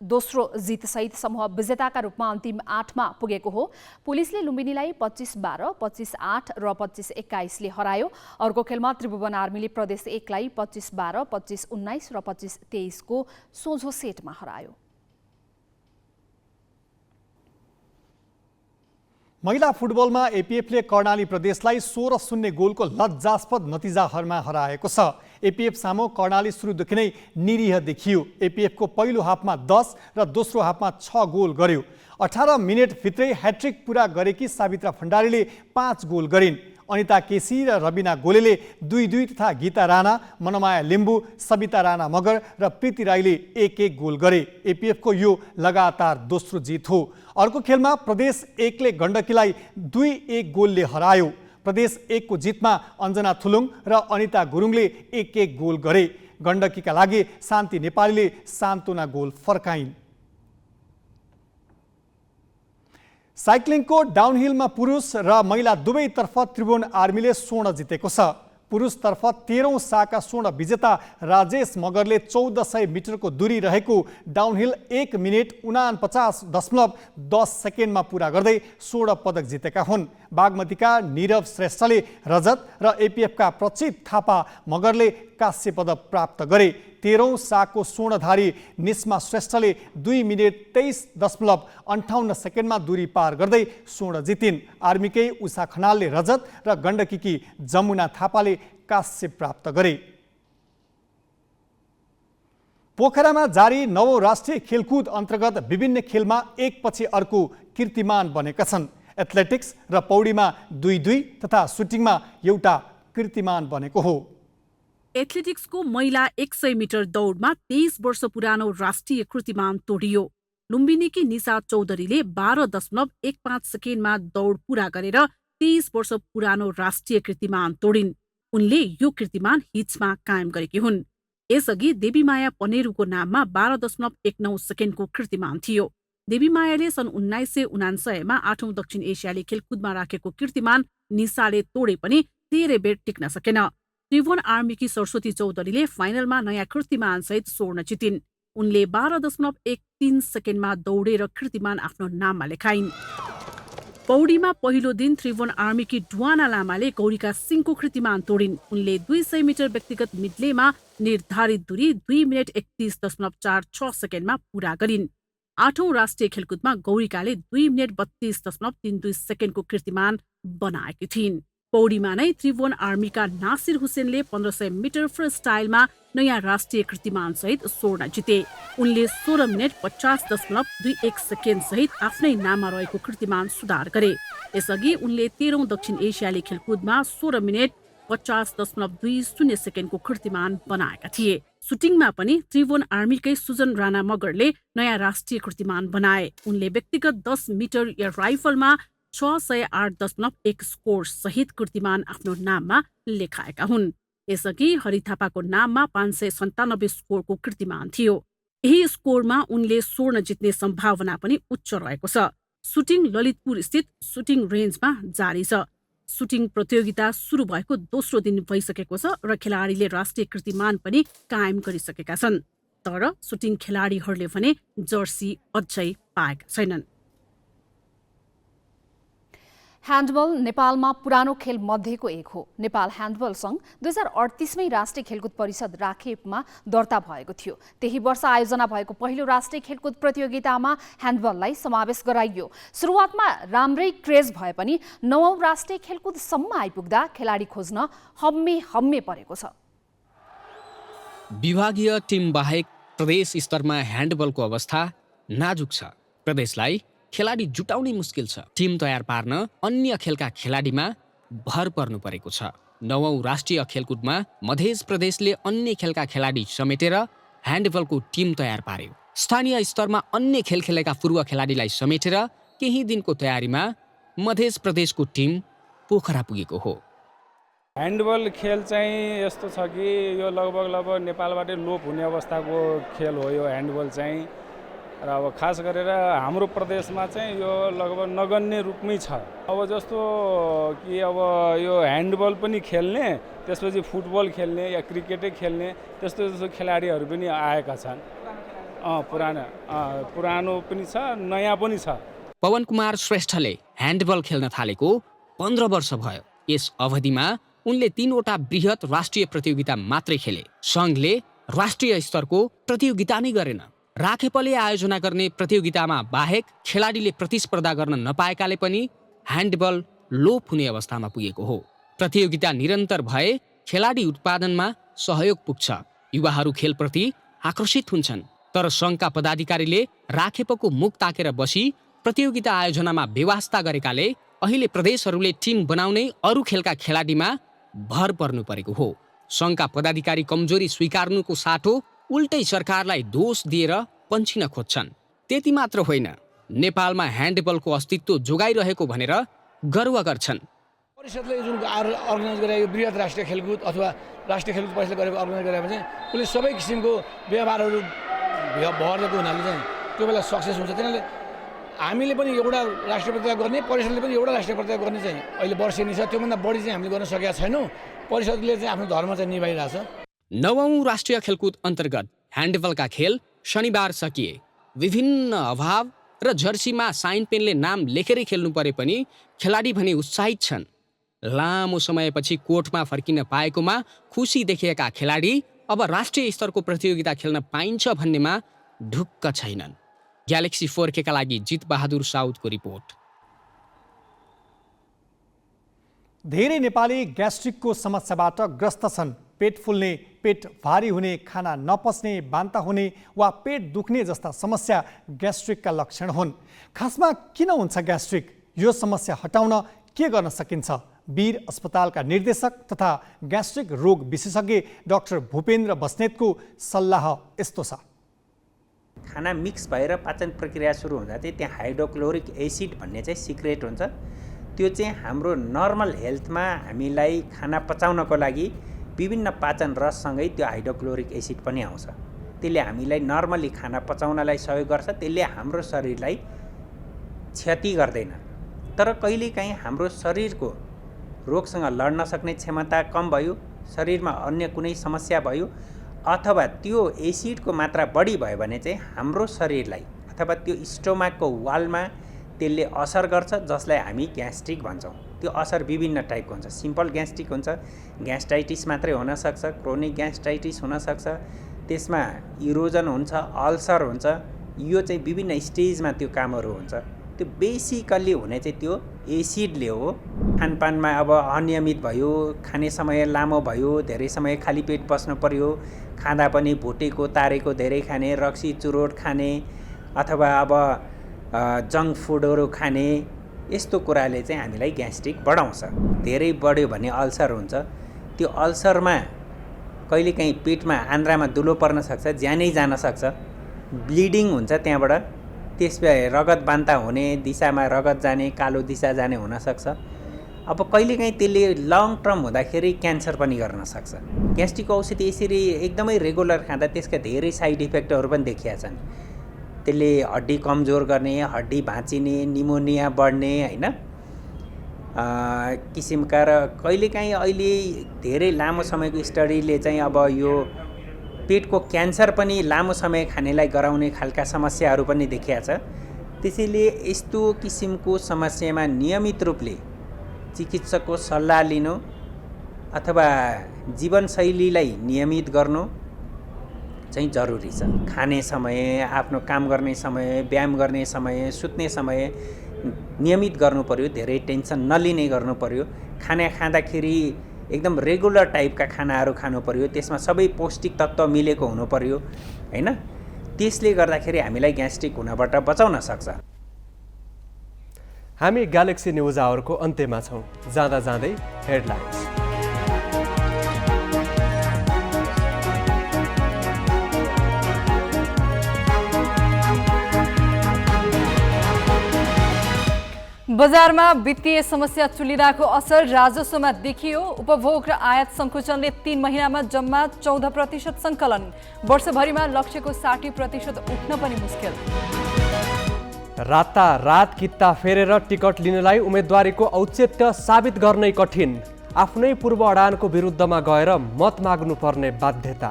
दोस्रो जितसहित समूह विजेताका रूपमा अन्तिम 8मा पुगेको हो। पुलिसले लुम्बिनीलाई 25-12, 25-8 र 25-21ले हरायो। अर्को खेलमा त्रिभुवन आर्मीले प्रदेश 1लाई 25-12, 25-19 र 25-23को सोझो सेटमा हरायो। महिला फुटबलमा एपीएफले कर्णाली प्रदेशलाई 16-0 गोलको लज्जास्पद नतिजाहरूमा हराएको छ। एपीएफ सामु कर्णाली सुरुदेखि नै निरीह देखियो। एपीएफको पहिलो हाफमा 10 र दोस्रो हाफमा 6 गोल गर्यो। 18 मिनेटभित्रै ह्याट्रिक पुरा गरेकी सावित्रा भण्डारीले 5 गोल गरिन्। अनिता केसी र रबिना गोलेले 2-2 तथा गीता राणा, मनमाया लिम्बू, सबिता राणा मगर र प्रीति राईले 1-1 गोल गरे। एपीएफको यो लगातार दोस्रो जित हो। अर्को खेलमा प्रदेश 1ले गण्डकीलाई 2-1 गोलले हरायो। प्रदेश 1 को जितमा अञ्जना थुलुङ र अनिता गुरुङले 1-1 गोल गरे। गण्डकीका लागि शान्ति नेपालीले सान्त्वना गोल फर्काइन्। साइक्लिङको डाउनहिलमा पुरुष र महिला दुवैतर्फ त्रिभुवन आर्मीले स्वर्ण जितेको छ। पुरुषतर्फ 13औं साका स्वर्ण विजेता राजेश मगरले 1400 मिटरको दूरी रहेको डाउनहिल 1 मिनेट 49.10 सेकेन्डमा पुरा गर्दै स्वर्ण पदक जितेका हुन्। बागमतीका निरव श्रेष्ठले रजत र एपीएफका प्रचित थापा मगरले कांस्य पदक प्राप्त गरे। 13औं साको स्वर्णधारी निस्मा श्रेष्ठले 2 मिनेट 23.58 सेकेन्डमा दूरी पार गर्दै स्वर्ण जितिन्। आर्मीकै उषा खनालले रजत र गण्डकीकी जमुना थापाले कांस्य प्राप्त गरे। पोखरामा जारी 9औं राष्ट्रिय खेलकुद अन्तर्गत विभिन्न खेलमा एकपछि अर्को कीर्तिमान बनेका छन्। एथलेटिक्स र पौडीमा 2-2 तथा सुटिङमा एउटा कीर्तिमान बनेको हो। एथलेटिक्सको महिला 100 मिटर दौडमा 23 वर्ष पुरानो राष्ट्रिय कीर्तिमान तोडियो। लुम्बिनीकी निशा चौधरीले 12.15 सेकेन्डमा दौड पूरा गरेर 23 वर्ष पुरानो राष्ट्रिय कीर्तिमान तोडिन्। उनले यो कीर्तिमान हिट्समा कायम गरेकी हुन्। यसअघि देवीमाया पनेरुको नाममा 12.19 सेकेन्डको कीर्तिमान थियो। देवीमायाले सन् 1999 मा 8औं दक्षिण एसियाली खेलकुदमा राखेको कीर्तिमान निशाले तोडे पनि धेरै बेर टिक्न सकेन। त्रिभुवन आर्मीकी सरस्वती चौधरीले फाइनलमा नयाँ कीर्तिमानसहित स्वर्ण जितिन्। उनले 12.13 सेकेन्डमा दौडेर कीर्तिमान आफ्नो नाममा लेखाइन्। पौडीमा पहिलो दिन त्रिभुवन आर्मीकी डुवाना लामाले गौरीका सिंहको कीर्तिमान तोडिन्। उनले 200 मिटर व्यक्तिगत मिडलेमा निर्धारित दूरी 2 मिनेट 31.46 सेकेन्डमा पूरा गरिन्। 8औं राष्ट्रिय खेलकुदमा गौरीकाले 2 मिनेट 32.32 सेकेन्डको कीर्तिमान बनाएकी थिइन्। पौडीमा नै त्रिभुवन आर्मीका नासिर हुसेनले 1500 मिटर फ्री स्टाइलमा नयाँ राष्ट्रिय कीर्तिमान सहित स्वर्ण जिते। उनले 16 मिनेट 50.21 सेकेन्ड सहित आफ्नै नाममा रहेको कीर्तिमान सुधार गरे। यसअघि उनले 13औं दक्षिण एसियाली खेलकुदमा 16 मिनेट 50.20 सेकेन्डको कीर्तिमान बनाएका थिए। सुटिङमा पनि त्रिभुवन आर्मीकै सुजन राणा मगरले नयाँ राष्ट्रिय कीर्तिमान बनाए। उनले व्यक्तिगत 10 मिटर एयर राइफलमा 608.1 स्कोर सहित कीर्तिमान आफ्नो नाममा लेखाएका हुन्। यसअघि हरि थापाको नाममा 597 स्कोरको कीर्तिमान थियो। यही स्कोरमा उनले स्वर्ण जित्ने सम्भावना पनि उच्च रहेको छ। सुटिङ ललितपुर स्थित सुटिङ रेन्जमा जारी छ। सुटिङ प्रतियोगिता सुरु भएको दोस्रो दिन भइसकेको छ र खेलाडीले राष्ट्रिय कीर्तिमान पनि कायम गरिसकेका छन्। तर सुटिङ खेलाडीहरूले भने जर्सी अझै पाएका छैनन्। ह्यान्डबल नेपालमा पुरानो खेल मध्येको एक हो। नेपाल ह्यान्डबल सङ्घ 2038मै राष्ट्रिय खेलकुद परिषद राखेपमा दर्ता भएको थियो। त्यही वर्ष आयोजना भएको पहिलो राष्ट्रिय खेलकुद प्रतियोगितामा ह्यान्डबललाई समावेश गराइयो। सुरुवातमा राम्रै क्रेज भए पनि 9औं राष्ट्रिय खेलकुदसम्म आइपुग्दा खेलाडी खोज्न हम्मे परेको छ। विभागीय टिम बाहेक प्रदेश स्तरमा ह्यान्डबलको अवस्था नाजुक छ। प्रदेशलाई खेलाडी जुटाउनै मुस्किल छ। टिम तयार पार्न अन्य खेलका खेलाडीमा भर पर्नु परेको छ। 9औं राष्ट्रिय खेलकुदमा मध्य प्रदेशले अन्य खेलका खेलाडी समेटेर ह्यान्डबलको टिम तयार पार्यो। स्थानीय स्तरमा अन्य खेल खेलेका पूर्व खेलाडीलाई समेटेर केही दिनको तयारीमा मध्य प्रदेशको टिम पोखरा पुगेको हो। ह्यान्डबल खेल चाहिँ यस्तो छ कि यो लगभग नेपालबाटै लोप हुने अवस्थाको खेल हो यो ह्यान्डबल चाहिँ। र अब खास गरेर हाम्रो प्रदेशमा चाहिँ यो लगभग नगन्य रूपमै छ। अब जस्तो कि अब यो ह्यान्डबल पनि खेल्ने, त्यसपछि फुटबल खेल्ने या क्रिकेटै खेल्ने त्यस्तो खेलाडीहरू पनि आएका छन्। पुरानो पनि छ, नयाँ पनि छ। पवन कुमार श्रेष्ठले ह्यान्डबल खेल्न थालेको 15 वर्ष भयो। यस अवधिमा उनले 3वटा बृहत राष्ट्रिय प्रतियोगिता मात्रै खेले। सङ्घले राष्ट्रिय स्तरको प्रतियोगिता नै गरेन। राखेपले आयोजना गर्ने प्रतियोगितामा बाहेक खेलाडीले प्रतिस्पर्धा गर्न नपाएकाले पनि ह्यान्डबल लोप हुने अवस्थामा पुगेको हो। प्रतियोगिता निरन्तर भए खेलाडी उत्पादनमा सहयोग पुग्छ, युवाहरू खेलप्रति आकर्षित हुन्छन्। तर सङ्घका पदाधिकारीले राखेपको मुख ताकेर बसी प्रतियोगिता आयोजनामा बेवास्ता गरेकाले अहिले प्रदेशहरूले टिम बनाउने अरू खेलका खेलाडीमा भर पर्नु परेको हो। सङ्घका पदाधिकारी कमजोरी स्वीकार्नुको साटो उल्टै सरकारलाई दोष दिएर पन्छिन खोज्छन्। त्यति मात्र होइन, नेपालमा ह्यान्डबलको अस्तित्व जोगाइरहेको भनेर गर्व गर्छन्। परिषदले जुन अर्गनाइज गरेको बृहत राष्ट्रिय खेलकुद अथवा राष्ट्रिय खेलकुद परिषदले गरेको अर्गनाइज गरेको चाहिँ उसले सबै किसिमको व्यवहारहरू भरिदिएको हुनाले चाहिँ त्यो बेला सक्सेस हुन्छ। किनभने हामीले पनि एउटा राष्ट्रिय प्रतियोगिता गर्ने, परिषदले पनि एउटा राष्ट्रिय प्रतियोगिता गर्ने चाहिँ अहिले वर्षेनी छ। त्योभन्दा बढी चाहिँ हामीले गर्न सकेका छैनौँ। परिषदले चाहिँ आफ्नो धर्म चाहिँ निभाइरहेछ। 9औं राष्ट्रिय खेलकुद अन्तर्गत ह्यान्डबलका खेल शनिबार सकिए। विभिन्न अभाव र जर्सीमा साइन पेनले नाम लेखेरै खेल्नु परे पनि खेलाडी भने उत्साहित छन्। लामो समयपछि कोर्टमा फर्किन पाएकोमा खुसी देखिएका खेलाडी अब राष्ट्रिय स्तरको प्रतियोगिता खेल्न पाइन्छ भन्नेमा ढुक्क छैनन्। ग्यालेक्सी 4K का लागि जित बहादुर साउदको रिपोर्ट। धेरै नेपाली ग्यास्ट्रिकको समस्याबाट ग्रस्त छन्। पेट फुल्ने, पेट भारी हुने, खाना नपच्ने, बान्ता हुने वा पेट दुख्ने जस्ता समस्या ग्यास्ट्रिकका लक्षण हुन्। खासमा किन हुन्छ ग्यास्ट्रिक? यो समस्या हटाउन के गर्न सकिन्छ? वीर अस्पतालका निर्देशक तथा ग्यास्ट्रिक रोग विशेषज्ञ डाक्टर भूपेन्द्र बस्नेतको सल्लाह यस्तो छ। खाना मिक्स भएर पाचन प्रक्रिया सुरु हुँदा चाहिँ त्यहाँ हाइड्रोक्लोरिक एसिड भन्ने चाहिँ सिक्रेट हुन्छ। त्यो चाहिँ हाम्रो नर्मल हेल्थमा हामीलाई खाना पचाउनको लागि विभिन्न पाचन रससँगै त्यो हाइड्रोक्लोरिक एसिड पनि आउँछ। त्यसले हामीलाई नर्मली खाना पचाउनलाई सहयोग गर्छ। त्यसले हाम्रो शरीरलाई क्षति गर्दैन। तर कहिलेकाहीँ हाम्रो शरीरको रोगसँग लड्न सक्ने क्षमता कम भयो, शरीरमा अन्य कुनै समस्या भयो अथवा त्यो एसिडको मात्रा बढी भयो भने चाहिँ हाम्रो शरीरलाई अथवा त्यो स्टोमाकको वालमा त्यसले असर गर्छ, जसलाई हामी ग्यास्ट्रिक भन्छौँ। त्यो असर विभिन्न टाइपको हुन्छ। सिम्पल ग्यास्ट्रिक हुन्छ, ग्यास्ट्राइटिस मात्रै हुनसक्छ, क्रोनिक ग्यास्ट्राइटिस हुनसक्छ, त्यसमा इरोजन हुन्छ, अल्सर हुन्छ। यो चाहिँ विभिन्न स्टेजमा त्यो कामहरू हुन्छ। त्यो बेसिकल्ली हुने चाहिँ त्यो एसिडले हो। खानपानमा अब अनियमित भयो, खाने समय लामो भयो, धेरै समय खाली पेट बस्नु पर्यो, खाँदा पनि भुटेको तारेको धेरै खाने, रक्सी चुरोट खाने अथवा अब जङ्क फुडहरू खाने, यस्तो कुराले चाहिँ हामीलाई ग्यास्ट्रिक बढाउँछ। धेरै बढ्यो भने अल्सर हुन्छ। त्यो अल्सरमा कहिलेकाहीँ पेटमा आन्द्रामा दुलो पर्न सक्छ, ज्यानै जान सक्छ, ब्लिडिङ हुन्छ त्यहाँबाट। त्यसमा रगत बान्ता हुने, दिशामा रगत जाने, कालो दिशा जाने हुनसक्छ। अब कहिलेकाहीँ त्यसले लङ टर्म हुँदाखेरि क्यान्सर पनि गर्न सक्छ। ग्यास्ट्रिकको औषधि यसरी एकदमै रेगुलर खाँदा त्यसका धेरै साइड इफेक्टहरू पनि देखिया छन्। त्यसले हड्डी कमजोर गर्ने, हड्डी भाँचिने, निमोनिया बढ्ने होइन किसिमका। र कहिलेकाहीँ अहिले धेरै लामो समयको स्टडीले चाहिँ अब यो पेटको क्यान्सर पनि लामो समय खानेलाई गराउने खालका समस्याहरू पनि देखिया छ। त्यसैले यस्तो किसिमको समस्यामा नियमित रूपले चिकित्सकको सल्लाह लिनु अथवा जीवनशैलीलाई नियमित गर्नु चाहिँ जरुरी छ। खाने समय, आफ्नो काम गर्ने समय, व्यायाम गर्ने समय, सुत्ने समय नियमित गर्नु पर्यो। धेरै टेन्सन नलिने गर्नु पर्यो। खाना खाँदाखेरि एकदम रेगुलर टाइपका खानाहरू खानु पर्यो। त्यसमा सबै पौष्टिक तत्त्व मिलेको हुनु पर्यो हैन। त्यसले गर्दाखेरि हामीलाई ग्यास्ट्रिक हुनबाट बचाउन सक्छ। हामी ग्यालेक्सी न्युज आवरको अन्त्यमा छौँ। जाँदा जाँदै हेडलाइन्स। बजारमा वित्तीय समस्या चुलिरहेको असर राजस्वमा देखियो। उपभोग र आयात सङ्कुचनले 3 महिनामा जम्मा 14% सङ्कलन। वर्षभरिमा लक्ष्यको 60% उठ्न पनि मुस्किल। रातारात किता फेरेर टिकट लिनलाई उम्मेदवारीको औचित्य साबित गर्नै कठिन। आफ्नै पूर्व अडानको विरुद्धमा गएर मत माग्नुपर्ने बाध्यता।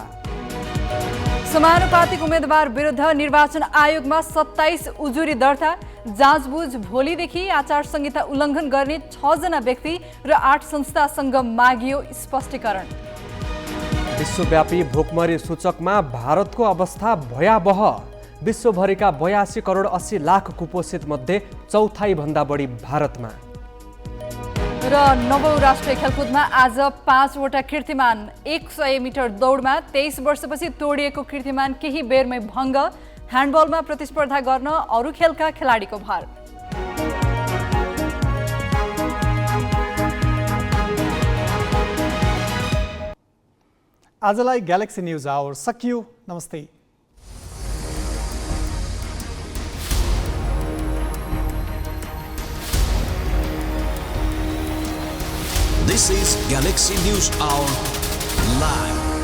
समानुपातिक उम्मेदवार विरुद्ध निर्वाचन आयोगमा 27 उजुरी दर्ता। जाँचबुझ भोलिदेखि। आचार संहिता उल्लङ्घन गर्ने 6 जना व्यक्ति र 8 संस्थासँग मागियो स्पष्टीकरण। विश्वव्यापी भोकमरी सूचकमा भारतको अवस्था भयावह। विश्वभरिका 82 करोड 80 लाख कुपोषित मध्ये चौथाइ भन्दा बढी भारतमा। र नवौं राष्ट्रिय खेलकुदमा आज 5वटा कीर्तिमान 100 मिटर दौडमा 23 वर्षपछि तोडिएको कीर्तिमान केही बेरमै भङ्ग ह्यान्डबलमा प्रतिस्पर्धा गर्न अरू खेलका खेलाडीको भार। आजलाई ग्यालेक्सी न्युज आवर सकियो। नमस्ते। This is Galaxy News Hour Live.